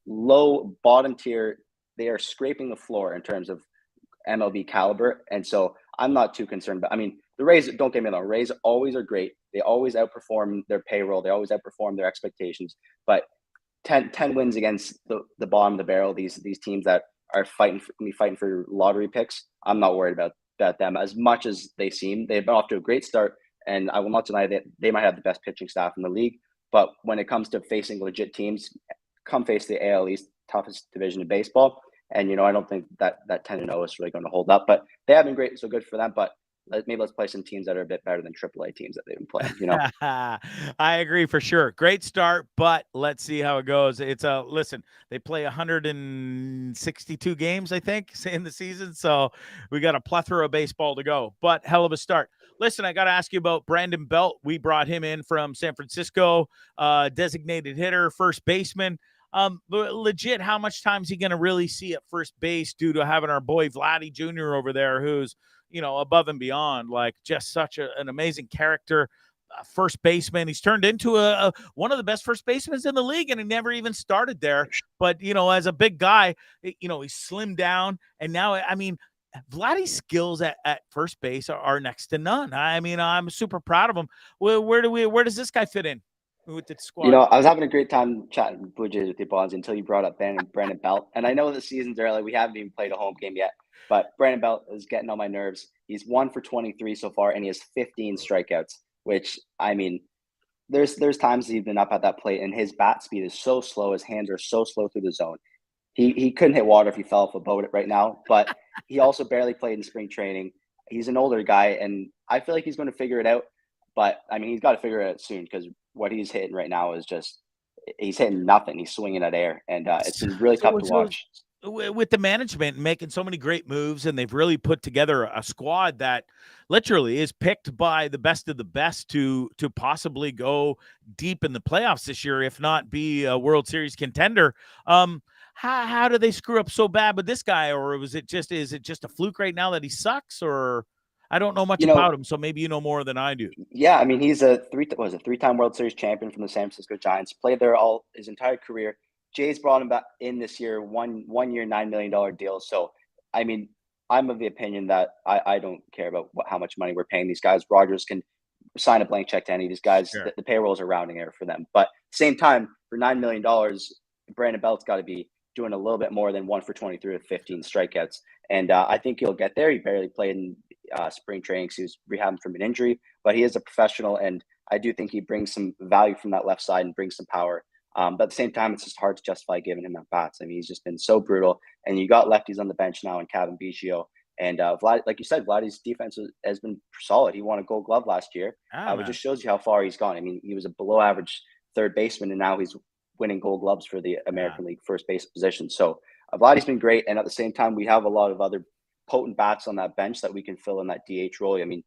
low, bottom tier. They are scraping the floor in terms of MLB caliber. And so I'm not too concerned. But I mean, the Rays, don't get me wrong, Rays always are great. They always outperform their payroll. They always outperform their expectations. But 10 wins against the bottom of the barrel, these teams that are fighting for lottery picks, I'm not worried about them as much as they seem. They've been off to a great start, and I will not deny that they might have the best pitching staff in the league. But when it comes to facing legit teams, come face the AL East, toughest division in baseball. And, I don't think that 10-0 is really going to hold up. But they have been great, so good for them. But maybe let's play some teams that are a bit better than AAA teams that they've been playing, I agree for sure. Great start, but let's see how it goes. Listen, they play 162 games, I think, in the season. So we got a plethora of baseball to go, but hell of a start. Listen, I got to ask you about Brandon Belt. We brought him in from San Francisco, designated hitter, first baseman. Legit, how much time is he going to really see at first base due to having our boy Vladdy Jr. over there, who's, above and beyond, like just such an amazing character, first baseman. He's turned into one of the best first basemen in the league, and he never even started there. But, as a big guy, he slimmed down, and now, I mean, Vladdy's skills at first base are next to none. I mean, I'm super proud of him. Where does this guy fit in with the squad? I was having a great time chatting Blue Jays with you, Bondzee, until you brought up Brandon Belt. And I know the season's early. We haven't even played a home game yet. But Brandon Belt is getting on my nerves. He's 1 for 23 so far, and he has 15 strikeouts, which, I mean, there's times he's been up at that plate, and his bat speed is so slow. His hands are so slow through the zone. He couldn't hit water if he fell off a boat right now, but he also barely played in spring training. He's an older guy, and I feel like he's going to figure it out. But, I mean, he's got to figure it out soon, because what he's hitting right now is just he's hitting nothing. He's swinging at air, and it's been really tough to watch. With the management making so many great moves, and they've really put together a squad that literally is picked by the best of the best to possibly go deep in the playoffs this year, if not be a World Series contender. How do they screw up so bad with this guy, or is it just a fluke right now that he sucks, or I don't know much about him, so maybe you know more than I do. Yeah, I mean, he's a three-time World Series champion from the San Francisco Giants. Played there all his entire career. Jays brought him back in this year, one year, $9 million deal. So, I mean, I'm of the opinion that I don't care about how much money we're paying these guys. Rogers can sign a blank check to any of these guys. Sure. The payrolls are rounding error for them. But at the same time, for $9 million, Brandon Belt's got to be doing a little bit more than 1 for 23 with 15 strikeouts. And I think he'll get there. He barely played in spring training because he was rehabbing from an injury. But he is a professional, and I do think he brings some value from that left side and brings some power. But at the same time, it's just hard to justify giving him at bats. I mean, he's just been so brutal. And you got lefties on the bench now in Kevin Biggio. And Vlad, like you said, Vladdy's defense has been solid. He won a Gold Glove last year. It just shows you how far he's gone. I mean, he was a below average third baseman, and now he's winning Gold Gloves for the American League first base position. So Vladdy's been great. And at the same time, we have a lot of other potent bats on that bench that we can fill in that DH role. I mean,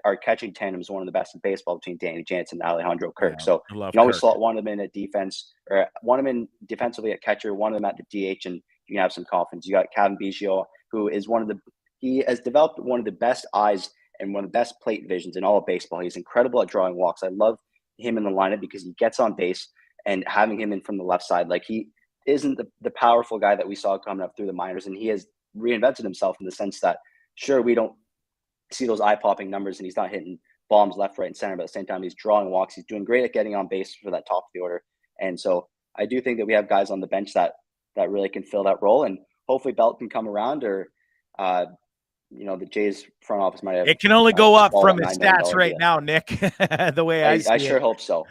our catching tandem is one of the best in baseball between Danny Jansen and Alejandro Kirk. Yeah, so you can always slot one of them in at defense, or one of them in defensively at catcher, one of them at the DH, and you can have some confidence. You got Kevin Biggio, who is he has developed one of the best eyes and one of the best plate visions in all of baseball. He's incredible at drawing walks. I love him in the lineup because he gets on base, and having him in from the left side, like he isn't the powerful guy that we saw coming up through the minors, and he has reinvented himself in the sense that, sure, we don't see those eye-popping numbers, and he's not hitting bombs left, right, and center, but at the same time, he's drawing walks. He's doing great at getting on base for that top of the order. And so I do think that we have guys on the bench that really can fill that role, and hopefully Belt can come around, or the Jays front office might have. It can only go up from his stats right now, Nick. The way I sure hope so.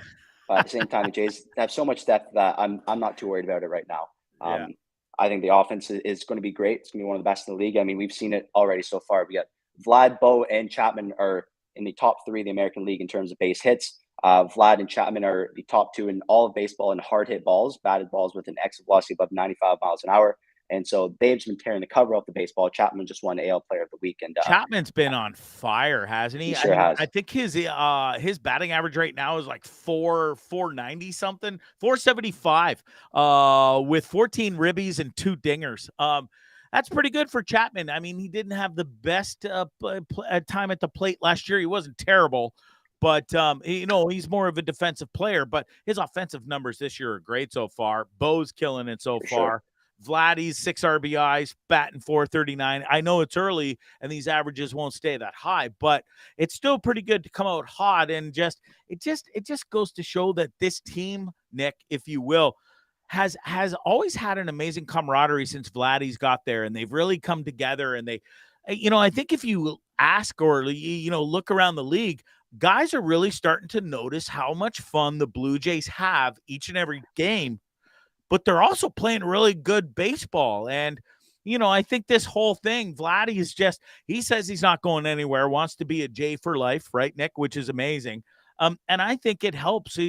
But at the same time, the Jays have so much depth that I'm not too worried about it right now. I think the offense is going to be great. It's going to be one of the best in the league. I mean, we've seen it already so far. We got Vlad, Bo, and Chapman are in the top 3 of the American League in terms of base hits. Vlad and Chapman are the top 2 in all of baseball in hard hit balls, batted balls with an exit velocity above 95 miles an hour. And so they've been tearing the cover off the baseball. Chapman just won AL Player of the Week. And Chapman's been on fire, hasn't he? He sure has. I think his batting average right now is like 490 something, 475 with 14 ribbies and 2 dingers. That's pretty good for Chapman. I mean, he didn't have the best time at the plate last year. He wasn't terrible, but he's more of a defensive player. But his offensive numbers this year are great so far. Bo's killing it so far. Sure. Vladdy's 6 RBIs, batting 439. I know it's early and these averages won't stay that high, but it's still pretty good to come out hot. And it just goes to show that this team, Nick, if you will, has always had an amazing camaraderie since Vladdy's got there, and they've really come together. And they, I think if you ask or look around the league, guys are really starting to notice how much fun the Blue Jays have each and every game. But they're also playing really good baseball. And, I think this whole thing, Vladdy is he says he's not going anywhere, wants to be a Jay for life, right, Nick, which is amazing. And I think it helps,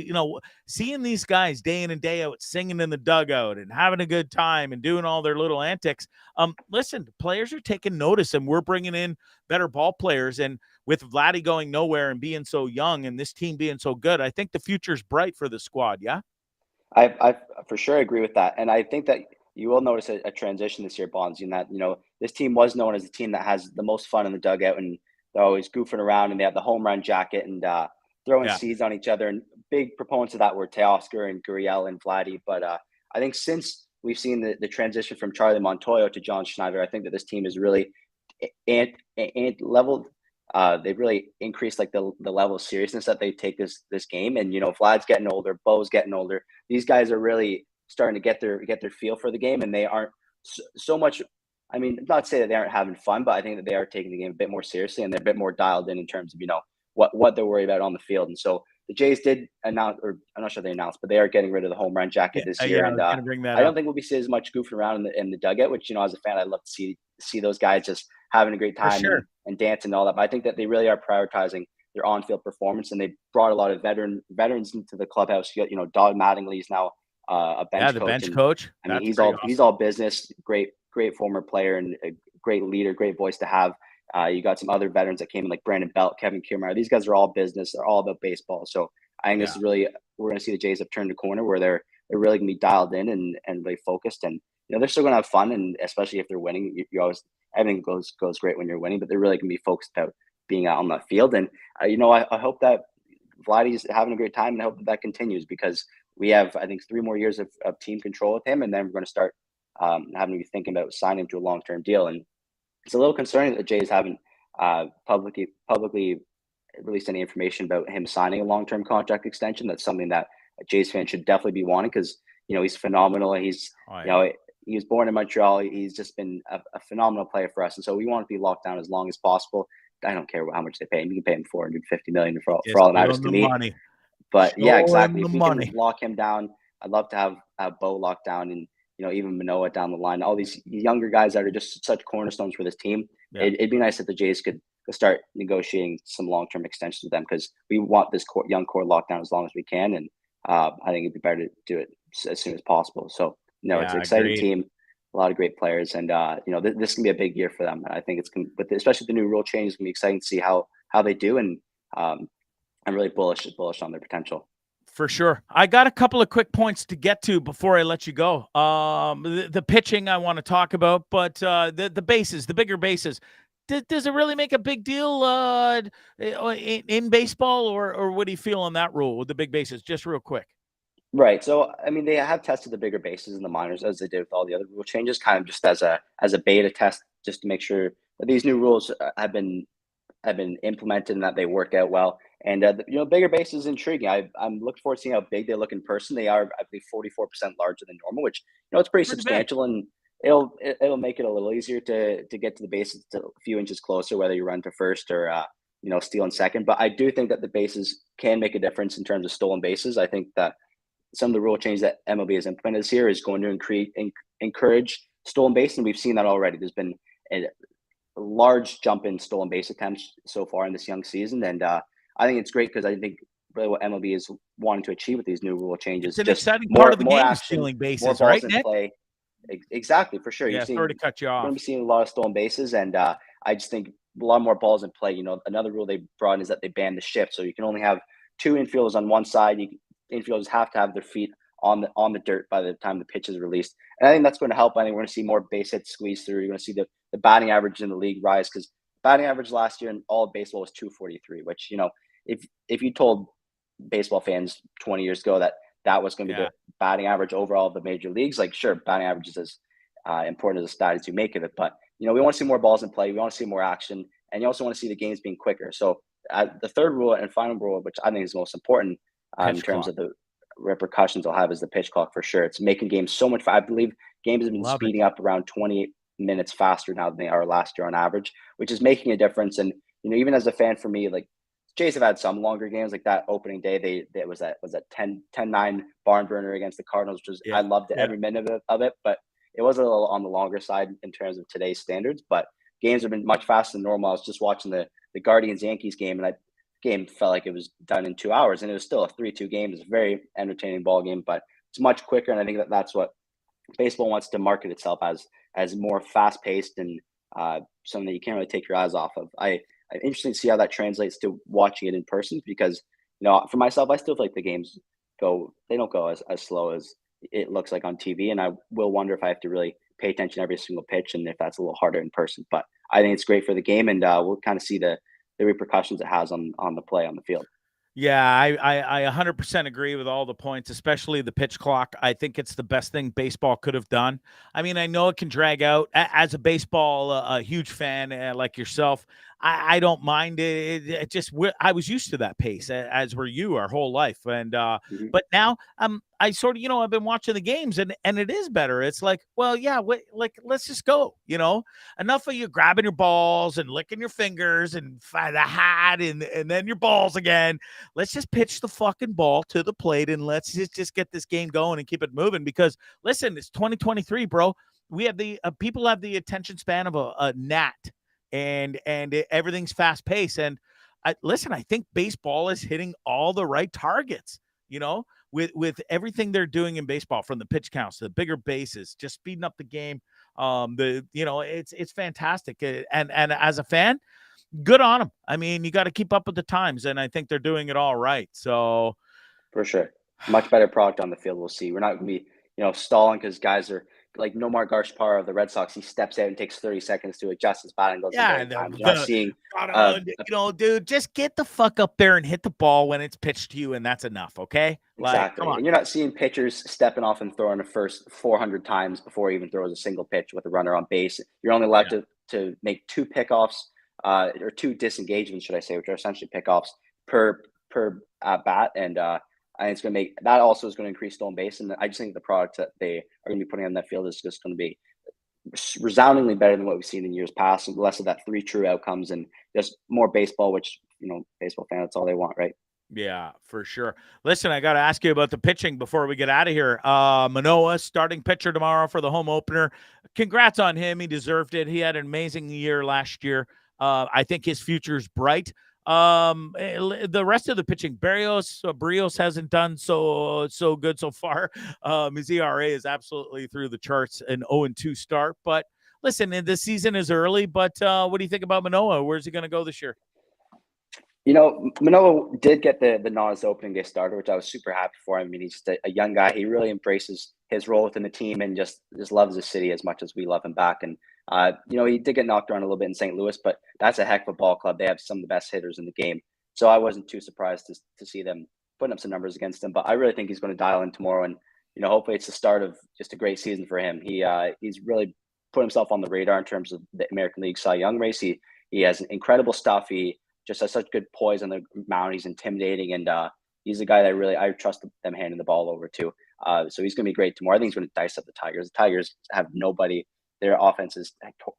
seeing these guys day in and day out singing in the dugout and having a good time and doing all their little antics. Listen, players are taking notice, and we're bringing in better ball players. And with Vladdy going nowhere and being so young and this team being so good, I think the future's bright for the squad, yeah? I for sure agree with that. And I think that you will notice a transition this year, Bondzee, in that, this team was known as the team that has the most fun in the dugout, and they're always goofing around, and they have the home run jacket and throwing seeds on each other. And big proponents of that were Teoscar and Gurriel and Vladdy. But I think since we've seen the transition from Charlie Montoyo to John Schneider, I think that this team is really leveled. They've really increased like the level of seriousness that they take this game. And Vlad's getting older, Bo's getting older. These guys are really starting to get their feel for the game, and they aren't so much. I mean, not to say that they aren't having fun, but I think that they are taking the game a bit more seriously, and they're a bit more dialed in terms of what they're worried about on the field. And so the Jays did announce, or I'm not sure they announced, but they are getting rid of the home run jacket this year. And I don't think we'll be seeing as much goofing around in the dugout, which as a fan, I'd love to see those guys just having a great time and dancing and all that. But I think that they really are prioritizing their on-field performance, and they brought a lot of veterans into the clubhouse. You know, Doug Mattingly is now a bench the coach, bench and coach. I mean, That's he's pretty he's awesome. all business. Great former player and a great leader, great voice to have. You got some other veterans that came in, like Brandon Belt, Kevin Kiermaier. These guys are all business. They're all about baseball. So I think this is really, we're going to see the Jays have turned a corner where they're really going to be dialed in and really focused. And you know, they're still going to have fun, and especially if they're winning, you always, everything goes great when you're winning. But they're really going to be focused about being out on the field. And you know, I hope that Vladdy's having a great time, and I hope that continues, because we have, I think, 3 more years of team control with him, and then we're going to start having to be thinking about signing him to a long-term deal. And it's a little concerning that the Jays haven't publicly released any information about him signing a long-term contract extension. That's something that a Jays fan should definitely be wanting, because you know, he's phenomenal. He's you know, he was born in Montreal. He's just been a phenomenal player for us, and so we want to be locked down as long as possible. I don't care how much they pay him. You can pay him $450 million for all that matters to me. Money. But yeah, exactly. The If we money. can lock him down, I'd love to have Bo locked down, and you know, even Manoah down the line. All these younger guys that are just such cornerstones for this team. Yeah. It'd be nice if the Jays could start negotiating some long-term extensions with them, because we want this young core locked down as long as we can. And I think it'd be better to do it as soon as possible. So, you know, it's an exciting team, a lot of great players, and you know, this can be a big year for them. And I think it's going, but especially the new rule change, it's gonna be exciting to see how they do. And I'm really bullish on their potential. For sure. I got a couple of quick points to get to before I let you go. The pitching I want to talk about, but the bases, the bigger bases. Does it really make a big deal in baseball, or what do you feel on that rule with the big bases? Just real quick. Right. So, I mean, they have tested the bigger bases in the minors, as they did with all the other rule changes, kind of just as a beta test, just to make sure that these new rules have been implemented and that they work out well. And you know, bigger base is intriguing. I'm looking forward to seeing how big they look in person. They are, I believe, 44% larger than normal, which, you know, it's pretty substantial, and it'll make it a little easier to get to the bases a few inches closer, whether you run to first or you know, steal in second. But I do think that the bases can make a difference in terms of stolen bases. I think that some of the rule change that MLB has implemented this year is going to encourage stolen base, and we've seen that already. There's been a large jump in stolen base attempts so far in this young season, and I think it's great, because I think really what MLB is wanting to achieve with these new rule changes, It's an just exciting more part of the game, action, stealing bases, more balls right, in Nick? play. Exactly, for sure. Yeah, sorry to cut you You're off. going to be seeing a lot of stolen bases, and I just think a lot more balls in play. You know, another rule they brought in is that they banned the shift, so you can only have 2 infielders on one side. Infielders have to have their feet on the dirt by the time the pitch is released, and I think that's going to help. I think we're going to see more base hits squeeze through. You're going to see the batting average in the league rise, because batting average last year in all of baseball was 243, which, you know, if you told baseball fans 20 years ago that was going to be the batting average overall of the major leagues, like, sure, batting average is as important as a stat as you make of it, but you know, we want to see more balls in play, we want to see more action, and you also want to see the games being quicker. So the third rule and final rule, which I think is most important in terms of the repercussions it'll have, is the pitch clock, for sure. It's making games so much I believe games have been speeding up around 20 minutes faster now than they are last year on average, which is making a difference. And you know, even as a fan, for me, like, Jays have had some longer games, like that opening day. They was that 10-9 barn burner against the Cardinals, which was, I loved every minute of it, but it was a little on the longer side in terms of today's standards. But games have been much faster than normal. I was just watching the Guardians Yankees game, and that game felt like it was done in 2 hours, and it was still a 3-2 game. It's a very entertaining ball game, but it's much quicker. And I think that's what baseball wants to market itself as more fast paced, and something that you can't really take your eyes off of. I'm interested to see how that translates to watching it in person, because, you know, for myself, I still feel like the games don't go as slow as it looks like on TV. And I will wonder if I have to really pay attention to every single pitch, and if that's a little harder in person. But I think it's great for the game, and we'll kind of see the repercussions it has on the play on the field. Yeah, I 100% agree with all the points, especially the pitch clock. I think it's the best thing baseball could have done. I mean, I know it can drag out. As a baseball, a huge fan like yourself, I don't mind it. It just, I was used to that pace, as were you, our whole life. And but now I sort of, you know, I've been watching the games, and it is better. It's like, well, yeah, like, let's just go. You know, enough of you grabbing your balls and licking your fingers and the hat and then your balls again. Let's just pitch the fucking ball to the plate, and let's just get this game going and keep it moving. Because listen, it's 2023, bro. We have the people have the attention span of a gnat, and everything's fast paced. And I think baseball is hitting all the right targets, with everything they're doing in baseball, from the pitch counts to the bigger bases, just speeding up the game. It's fantastic. And as a fan, good on them. I mean, you got to keep up with the times, and I think they're doing it all right. So For sure. Much better product on the field, we'll see. We're not going to be, stalling because guys are like Nomar Garciaparra of the Red Sox. He steps out and takes 30 seconds to adjust his batting goals. yeah, Times. You're not seeing, dude, just get the fuck up there and hit the ball when it's pitched to you, and that's enough, okay? exactly. Come on. And you're not seeing pitchers stepping off and throwing the first 400 times before he even throws a single pitch with a runner on base. You're only allowed to make 2 pickoffs, or 2 disengagements, should I say, which are essentially pickoffs per bat. And I think it's going to make that also is going to increase stolen base. And I just think the product that they are going to be putting on that field is just going to be resoundingly better than what we've seen in years past, and less of that 3 true outcomes and just more baseball, which, baseball fans, that's all they want, right? Yeah, for sure. Listen, I got to ask you about the pitching before we get out of here. Manoah, starting pitcher tomorrow for the home opener. Congrats on him. He deserved it. He had an amazing year last year. I think his future's bright. The rest of the pitching, Barrios hasn't done so good so far. His ERA is absolutely through the charts, an 0-2 start. But listen, the season is early. But what do you think about Manoah? Where's he going to go this year? Manoah did get the nod as the opening day starter, which I was super happy for him. I mean, he's just a young guy. He really embraces his role within the team and just loves the city as much as we love him back. And, he did get knocked around a little bit in St. Louis, but that's a heck of a ball club. They have some of the best hitters in the game. So I wasn't too surprised to see them putting up some numbers against him. But I really think he's going to dial in tomorrow. And, hopefully it's the start of just a great season for him. He's really put himself on the radar in terms of the American League Cy Young race. He has incredible stuff. He just has such good poise on the mound. He's intimidating, and he's a guy that I trust them handing the ball over to. So he's going to be great tomorrow. I think he's going to dice up the Tigers. The Tigers have nobody. Their offense is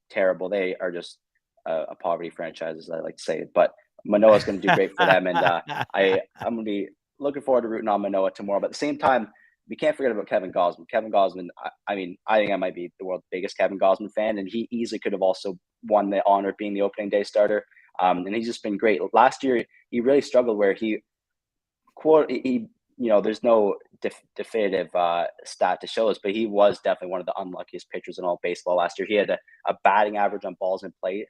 terrible. They are just a poverty franchise, as I like to say. But Manoah's going to do great for them, and I'm going to be looking forward to rooting on Manoah tomorrow. But at the same time, we can't forget about Kevin Gausman. Kevin Gausman, I think I might be the world's biggest Kevin Gausman fan, and he easily could have also won the honor of being the opening day starter. And he's just been great. Last year, he really struggled where there's no definitive stat to show us, but he was definitely one of the unluckiest pitchers in all baseball last year. He had a batting average on balls in play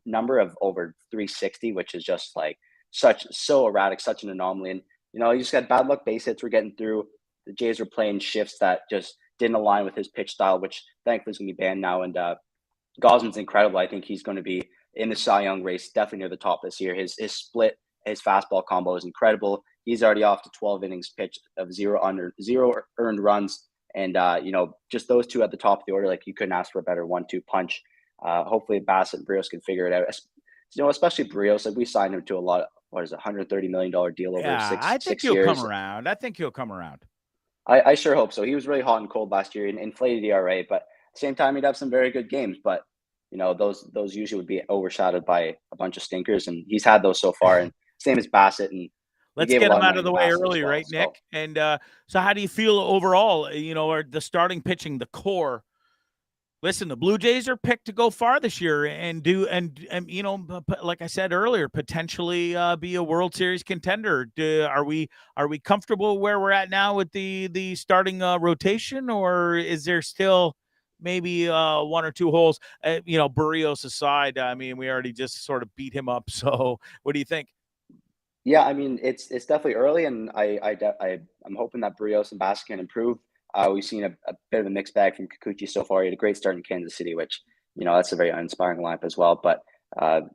number of over 360, which is just like so erratic, such an anomaly. And, he just got bad luck. Base hits were getting through. The Jays were playing shifts that just didn't align with his pitch style, which thankfully is going to be banned now. And Gausman's incredible. I think he's going to be in the Cy Young race, definitely near the top this year. His split, his fastball combo is incredible. He's already off to 12 innings pitched of zero earned runs. And, just those two at the top of the order, like you couldn't ask for a better 1-2 punch. Hopefully Bassett and Barrios can figure it out. Especially Barrios, like we signed him to a lot of, $130 million deal over 6 years. I think he'll come around. I sure hope so. He was really hot and cold last year and inflated ERA, but at the same time, he'd have some very good games. But those usually would be overshadowed by a bunch of stinkers, and he's had those so far. And same as Bassett. And let's get him out of the way early, right, Nick? And so, how do you feel overall? Are the starting pitching, the core? Listen, the Blue Jays are picked to go far this year and like I said earlier, potentially be a World Series contender. Are we comfortable where we're at now with the starting rotation, or is there still maybe 1 or 2 holes? Barrios aside, I mean, we already just sort of beat him up. So, what do you think? Yeah, I mean, it's definitely early, and I'm hoping that Barrios and Bassett can improve. We've seen a bit of a mixed bag from Kikuchi so far. He had a great start in Kansas City, which, that's a very uninspiring lineup as well. But,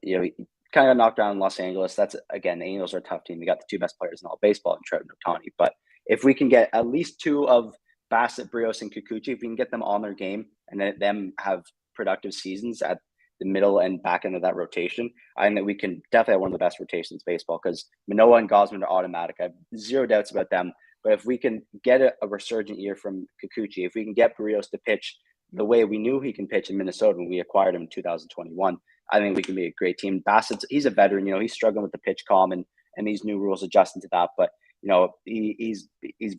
he kind of got knocked down in Los Angeles. That's, again, the Angels are a tough team. They got the 2 best players in all baseball in Trippin and Ohtani. But if we can get at least 2 of Bassett, Barrios, and Kikuchi, if we can get them on their game and then them have productive seasons at the middle and back end of that rotation, I think that we can definitely have one of the best rotations in baseball, because Manoah and Gausman are automatic. I have zero doubts about them. But if we can get a resurgent year from Kikuchi, if we can get Barrios to pitch the way we knew he can pitch in Minnesota when we acquired him in 2021, I think we can be a great team. Bassett's, he's a veteran. He's struggling with the pitch calm and these new rules adjusting to that. But he's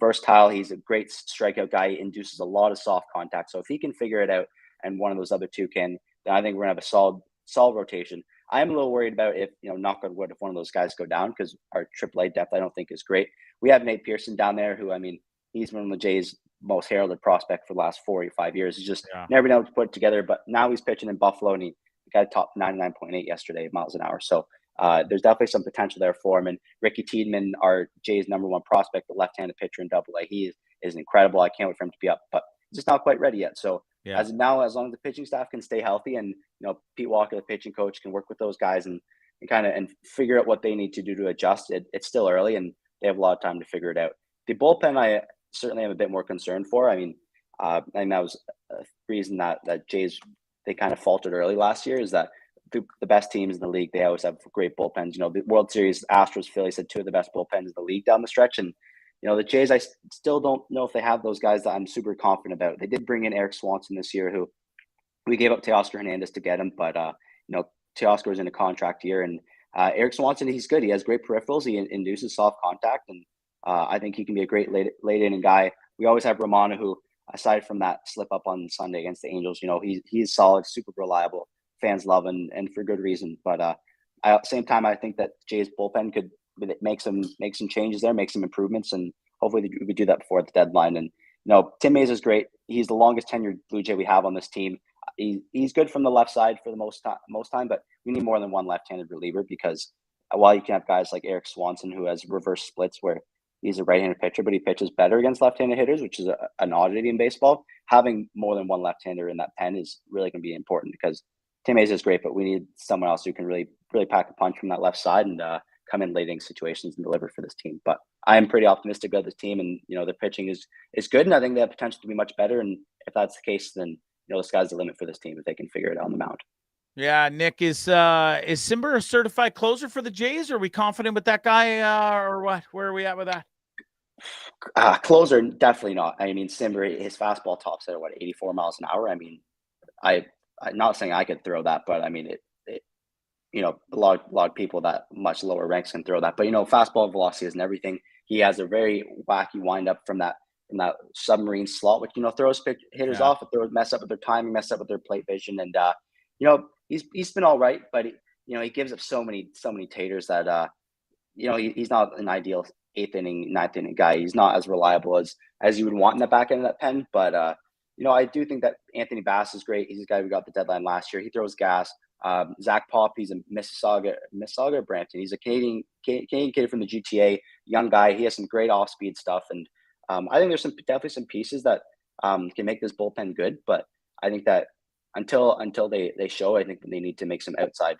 versatile. He's a great strikeout guy. He induces a lot of soft contact. So if he can figure it out, and one of those other 2 can, then I think we're gonna have a solid rotation. I'm a little worried about if, knock on wood, if one of those guys go down, because our AAA depth I don't think is great. We have Nate Pearson down there, who, I mean, he's one of the Jays' most heralded prospect for the last 4 or 5 years. He's just never been able to put it together, but now he's pitching in Buffalo, and he got top 99.8 yesterday miles an hour. So there's definitely some potential there for him. And Ricky Tiedemann, our Jays' #1 prospect, the left-handed pitcher in AA, he is incredible. I can't wait for him to be up, but he's just not quite ready yet. So as long as the pitching staff can stay healthy, and Pete Walker, the pitching coach, can work with those guys and kind of figure out what they need to do to adjust. It's still early, and they have a lot of time to figure it out. The bullpen, I certainly am a bit more concerned for. I mean, and that was a reason that Jays, they kind of faltered early last year, is that the best teams in the league, they always have great bullpens. The World Series, Astros, Phillies had 2 of the best bullpens in the league down the stretch. And, the Jays, I still don't know if they have those guys that I'm super confident about. They did bring in Eric Swanson this year, who we gave up Teoscar Hernandez to get him. But, Teoscar was in a contract year. And Eric Swanson, he's good. He has great peripherals. He induces soft contact. And I think he can be a great late inning guy. We always have Romano, who, aside from that slip up on Sunday against the Angels, he's solid, super reliable. Fans love him, and for good reason. But at the same time, I think that Jay's bullpen could make some changes there, make some improvements, and hopefully we do that before the deadline. And Tim Mays is great. He's the longest tenured Blue Jay we have on this team. He's good from the left side for the most time, but we need more than one left-handed reliever, because while you can have guys like Eric Swanson, who has reverse splits where he's a right-handed pitcher, but he pitches better against left-handed hitters, which is an oddity in baseball. Having more than one left-hander in that pen is really going to be important, because Tim Mays is great, but we need someone else who can really pack a punch from that left side and come in late inning situations and deliver for this team. But I am pretty optimistic about this team, and their pitching is good, and I think they have potential to be much better. And if that's the case, then the sky's the limit for this team if they can figure it out on the mound. Yeah, Nick, is Simber a certified closer for the Jays? Are we confident with that guy, or what? Where are we at with that? Closer, definitely not. I mean, Simber, his fastball tops at 84 miles an hour. I mean, I'm not saying I could throw that, but I mean, a lot of people that much lower ranks can throw that. But fastball velocity isn't everything. He has a very wacky windup from that submarine slot, which throws hitters off, mess up with their timing, mess up with their plate vision, and he's been all right, but he gives up so many taters that he's not an ideal 8th inning, 9th inning guy. He's not as reliable as you would want in the back end of that pen, but I do think that Anthony Bass is great. He's a guy who got the deadline last year. He throws gas. Zach Pop, he's a Mississauga Brampton. He's a Canadian kid from the GTA, young guy. He has some great off-speed stuff, and I think there's definitely some pieces that can make this bullpen good. But I think that until they show, I think that they need to make some outside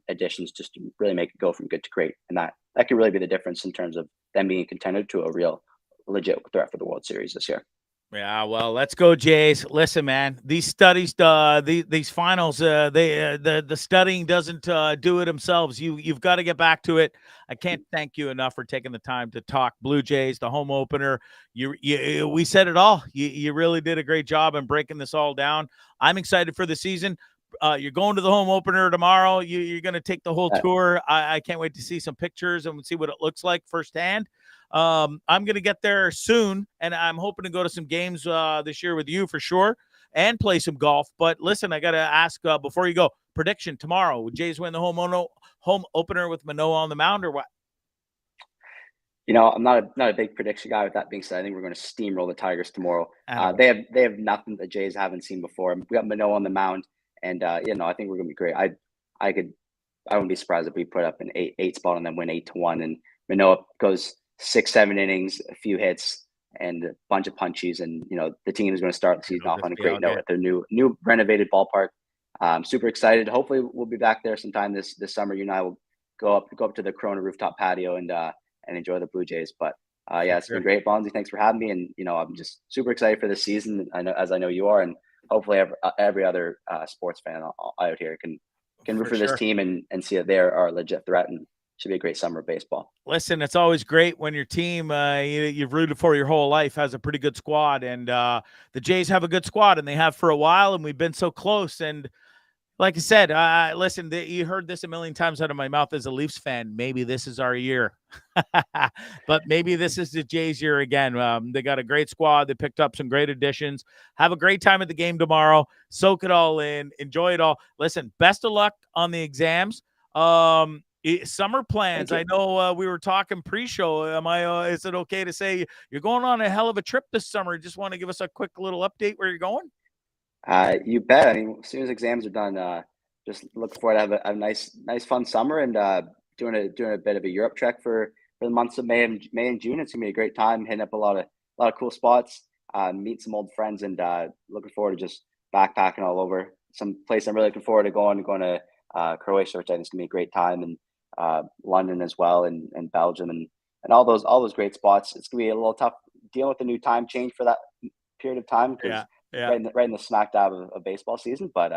additions just to really make it go from good to great, and that could really be the difference in terms of them being a contender to a real legit threat for the World Series this year. Yeah, well, let's go, Jays. Listen, man, these studies, these finals, the studying doesn't do it themselves. You've got to get back to it. I can't thank you enough for taking the time to talk Blue Jays, the home opener. We said it all. You really did a great job in breaking this all down. I'm excited for the season. You're going to the home opener tomorrow. You're going to take the whole tour. I can't wait to see some pictures and see what it looks like firsthand. I'm going to get there soon, and I'm hoping to go to some games this year with you for sure and play some golf. But listen, I got to ask before you go, prediction tomorrow. Would Jays win the home opener with Manoah on the mound, or what? I'm not a big prediction guy. With that being said, I think we're going to steamroll the Tigers tomorrow. They have nothing that Jays haven't seen before. We got Manoah on the mound, and I think we're going to be great. I wouldn't be surprised if we put up an eight spot and then win 8-1, and Manoah goes 6-7 innings, a few hits, and a bunch of punchies, and the team is going to start the season off on a great note at their new renovated ballpark. Super excited. Hopefully, we'll be back there sometime this summer. You and I will go up to the Corona rooftop patio and enjoy the Blue Jays. But it's been great, Bondzee. Thanks for having me, and I'm just super excited for this season. I know you are, and hopefully every other sports fan out here can root for this team and see that they are a legit threat, and should be a great summer of baseball. Listen, it's always great when your team you've rooted for your whole life has a pretty good squad, and the Jays have a good squad, and they have for a while, and we've been so close. And like I said, listen, you heard this a million times out of my mouth as a Leafs fan. Maybe this is our year, but maybe this is the Jays' year again. They got a great squad. They picked up some great additions. Have a great time at the game tomorrow. Soak it all in. Enjoy it all. Listen, best of luck on the exams. Summer plans. I know we were talking pre-show. Is it okay to say you're going on a hell of a trip this summer? Just want to give us a quick little update where you're going? You bet. I mean, as soon as exams are done, just look forward to have a nice, fun summer, and doing a bit of a Europe trek for the months of May and June. It's gonna be a great time, hitting up a lot of cool spots, meet some old friends, and looking forward to just backpacking all over. Some place I'm really looking forward to going to Croatia, which I think is gonna be a great time, and London as well, and Belgium, and all those great spots. It's gonna be a little tough dealing with the new time change for that period of time, because Yeah. right in the smack dab of baseball season. But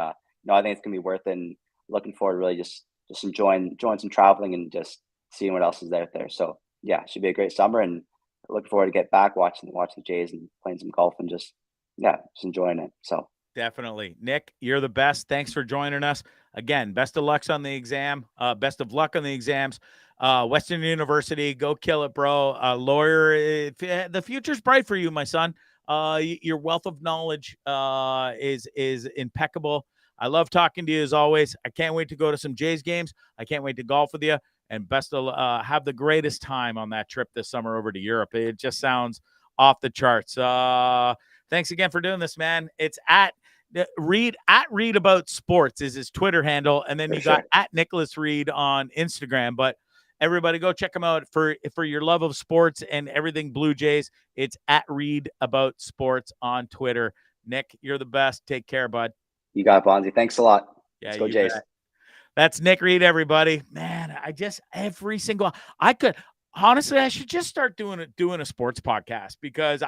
no, I think it's gonna be worth it, and looking forward to really just enjoying some traveling and just seeing what else is out there. So yeah, it should be a great summer, and looking forward to get back watching the Jays and playing some golf, and just enjoying it. So Definitely. Nick, you're the best. Thanks for joining us. Again, best of luck on the exam. Best of luck on the exams. Western University, go kill it, bro. Lawyer, the future's bright for you, my son. Your wealth of knowledge is impeccable. I love talking to you as always. I can't wait to go to some Jays games. I can't wait to golf with you. And best of have the greatest time on that trip this summer over to Europe. It just sounds off the charts. Thanks again for doing this, man. It's at Reed About Sports is his Twitter handle, and then you got at Nicholas Reed on Instagram. But everybody, go check him out for your love of sports and everything Blue Jays. It's at Reed About Sports on Twitter. Nick, you're the best. Take care, bud. you got it, Bondzee. Thanks a lot. Yeah, Let's go Jays. Bet. That's Nick Reed, everybody. Man, I should just start doing a sports podcast, because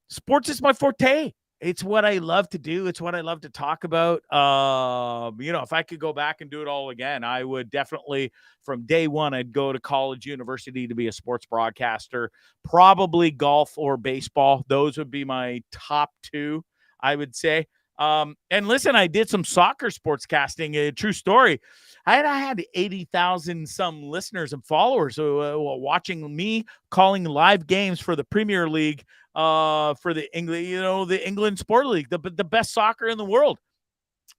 sports is my forte. It's what I love to do. It's what I love to talk about. If I could go back and do it all again, I would definitely, from day one, I'd go to college, university to be a sports broadcaster, probably golf or baseball. Those would be my top two, I would say. And listen, I did some soccer sportscasting. A true story. I had 80,000 some listeners and followers watching me calling live games for the Premier League, for the England Sport League, the best soccer in the world.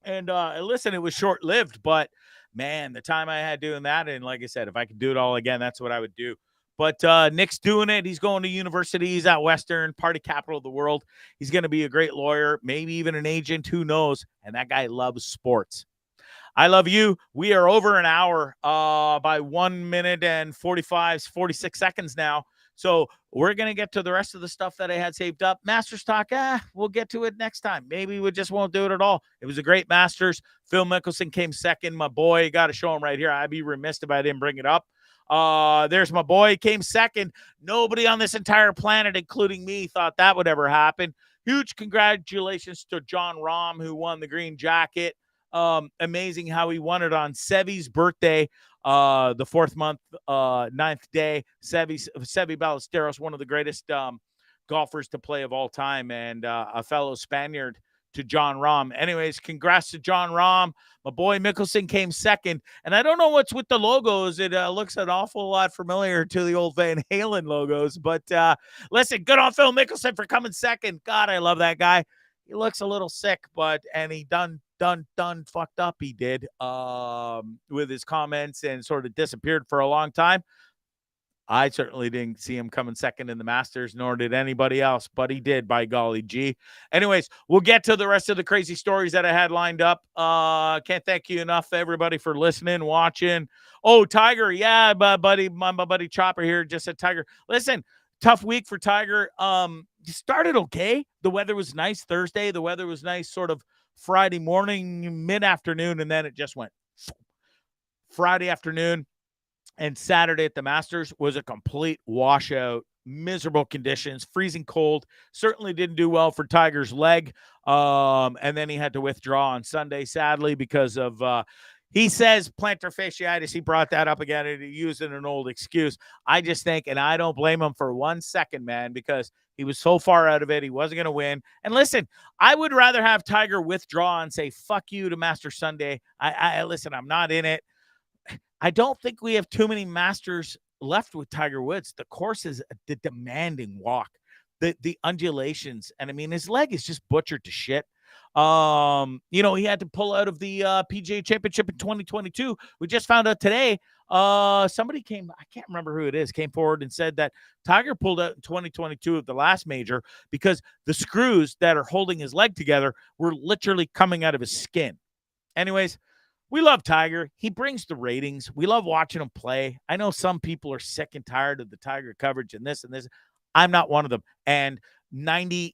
And listen, it was short-lived, but man, the time I had doing that, and like I said, if I could do it all again, that's what I would do. But Nick's doing it. He's going to university. He's at Western, party capital of the world. He's going to be a great lawyer, maybe even an agent. Who knows? And that guy loves sports. I love you. We are over an hour by 1 minute and 46 seconds now. So we're going to get to the rest of the stuff that I had saved up. Masters talk, we'll get to it next time. Maybe we just won't do it at all. It was a great Masters. Phil Mickelson came second. My boy, got to show him right here. I'd be remiss if I didn't bring it up. There's my boy, came second. Nobody on this entire planet, including me, thought that would ever happen. Huge congratulations to John Rahm, who won the green jacket. Amazing how he won it on Sevi's birthday, the 4th month, 9th day. Sevi Ballesteros, one of the greatest golfers to play of all time, and a fellow Spaniard to John Rahm. Anyways, congrats to John Rahm. My boy Mickelson came second, and I don't know what's with the logos. It looks an awful lot familiar to the old Van Halen logos, but listen, good on Phil Mickelson for coming second. God, I love that guy. He looks a little sick, and he done fucked up. He did with his comments and sort of disappeared for a long time. I certainly didn't see him coming second in the Masters, nor did anybody else, but he did, by golly gee. Anyways, we'll get to the rest of the crazy stories that I had lined up. Can't thank you enough, everybody, for listening, watching. Oh, Tiger, yeah, my buddy Chopper here just said Tiger. Listen, tough week for Tiger. Started okay. The weather was nice Thursday. The weather was nice sort of Friday morning, mid-afternoon, and then it just went Friday afternoon. And Saturday at the Masters was a complete washout, miserable conditions, freezing cold. Certainly didn't do well for Tiger's leg. And then he had to withdraw on Sunday, sadly, because of He says plantar fasciitis. He brought that up again and he used an old excuse. I just think, and I don't blame him for 1 second, man, because he was so far out of it. He wasn't going to win. And listen, I would rather have Tiger withdraw and say, fuck you to Masters Sunday. Listen, I'm not in it. I don't think we have too many Masters left with Tiger Woods. The course is the demanding walk, the undulations. And I mean, his leg is just butchered to shit. He had to pull out of the PGA Championship in 2022. We just found out today. Somebody came, I can't remember who it is, came forward and said that Tiger pulled out in 2022 of the last major because the screws that are holding his leg together were literally coming out of his skin. Anyways, we love Tiger. He brings the ratings. We love watching him play. I know some people are sick and tired of the Tiger coverage and this and this. I'm not one of them. And 98%,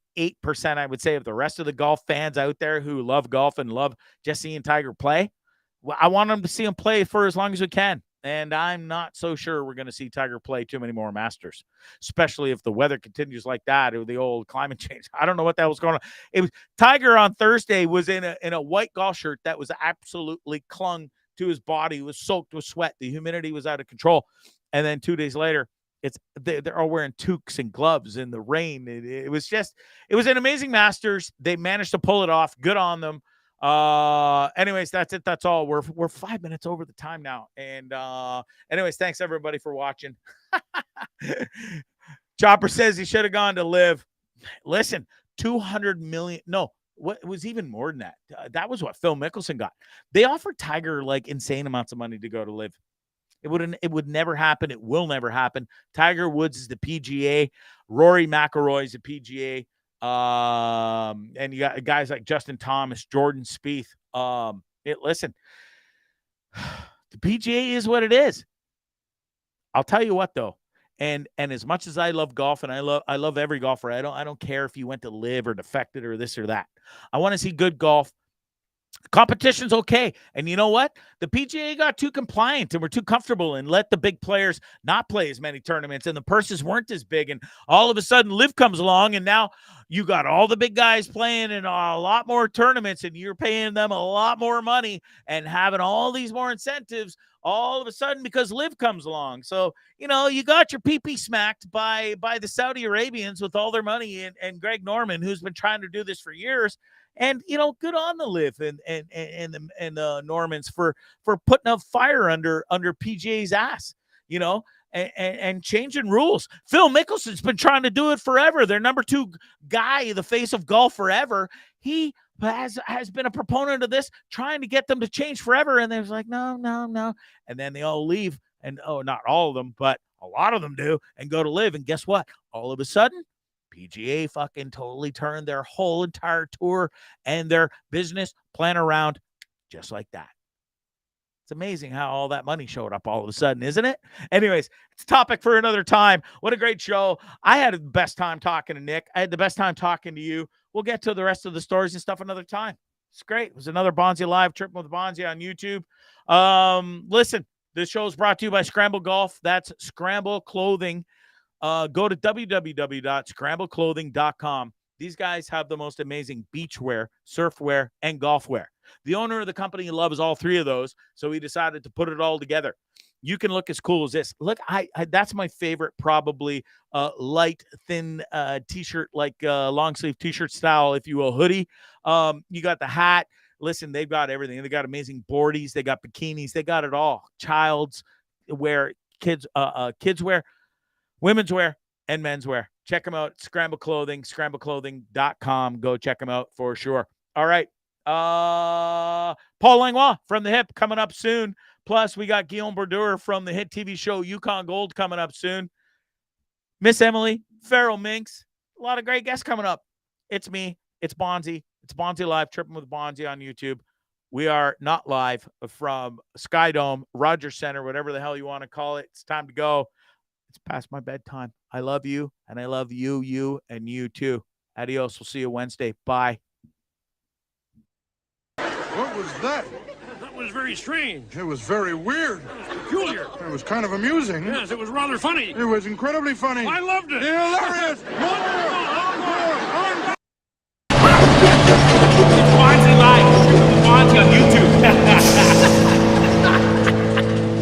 I would say, of the rest of the golf fans out there who love golf and love just seeing Tiger play, well, I want them to see him play for as long as we can. And I'm not so sure we're going to see Tiger play too many more Masters, especially if the weather continues like that or the old climate change. I don't know what that was going on. It was Tiger on Thursday was in a white golf shirt that was absolutely clung to his body. It was soaked with sweat. The humidity was out of control. And then 2 days later, they're all wearing toques and gloves in the rain. It was an amazing Masters. They managed to pull it off. Good on them. Anyways, that's it. That's all. We're 5 minutes over the time now. And anyways, thanks everybody for watching. Chopper says he should have gone to live. Listen, 200 million. No, what it was even more than that. That was what Phil Mickelson got. They offered Tiger like insane amounts of money to go to live. It would never happen. It will never happen. Tiger Woods is the PGA. Rory McIlroy is the PGA. And you got guys like Justin Thomas, Jordan Spieth. Listen, the PGA is what it is. I'll tell you what though, and as much as I love golf and I love every golfer, I don't care if you went to live or defected or this or that. I want to see good golf. Competition's okay. And you know what? The PGA got too compliant and were too comfortable and let the big players not play as many tournaments, and the purses weren't as big. And all of a sudden Liv comes along and now you got all the big guys playing in a lot more tournaments and you're paying them a lot more money and having all these more incentives all of a sudden because Liv comes along. So, you got your pee-pee smacked by the Saudi Arabians with all their money and Greg Norman, who's been trying to do this for years. And, good on the Liv and the Normans for putting a fire under PGA's ass, and changing rules. Phil Mickelson's been trying to do it forever. Their number 2 guy, the face of golf forever. He has been a proponent of this, trying to get them to change forever. And there's like, no. And then they all leave. And, not all of them, but a lot of them do, and go to live. And guess what? All of a sudden, PGA fucking totally turned their whole entire tour and their business plan around just like that. It's amazing how all that money showed up all of a sudden, isn't it? Anyways, it's a topic for another time. What a great show. I had the best time talking to Nick. I had the best time talking to you. We'll get to the rest of the stories and stuff another time. It's great. It was another Bondzee Live, Trippin With Bondzee on YouTube. Listen, this show is brought to you by Scramble Golf. That's Scramble Clothing. Go to www.scrambleclothing.com. These guys have the most amazing beachwear, surfwear, and golf wear. The owner of the company loves all 3 of those, so he decided to put it all together. You can look as cool as this. Look, I that's my favorite, probably light, thin t-shirt, like long sleeve t-shirt style, if you will, hoodie. You got the hat. Listen, they've got everything. They got amazing boardies. They got bikinis. They got it all. Child's wear, kids wear, women's wear, and men's wear. Check them out. Scramble Clothing, scrambleclothing.com. Go check them out for sure. All right. Paul Langlois from The Hip coming up soon. Plus, we got Guillaume Bordure from the hit TV show Yukon Gold coming up soon. Miss Emily, Farrell Minks. A lot of great guests coming up. It's me. It's Bondzee. It's Bondzee Live, Trippin With Bondzee on YouTube. We are not live from Sky Dome, Rogers Center, whatever the hell you want to call it. It's time to go. It's past my bedtime. I love you, and I love you, and you too. Adios. We'll see you Wednesday. Bye. What was that? That was very strange. It was very weird. Peculiar. It was kind of amusing. Yes, it was rather funny. It was incredibly funny. I loved it. Hilarious. Wonderful.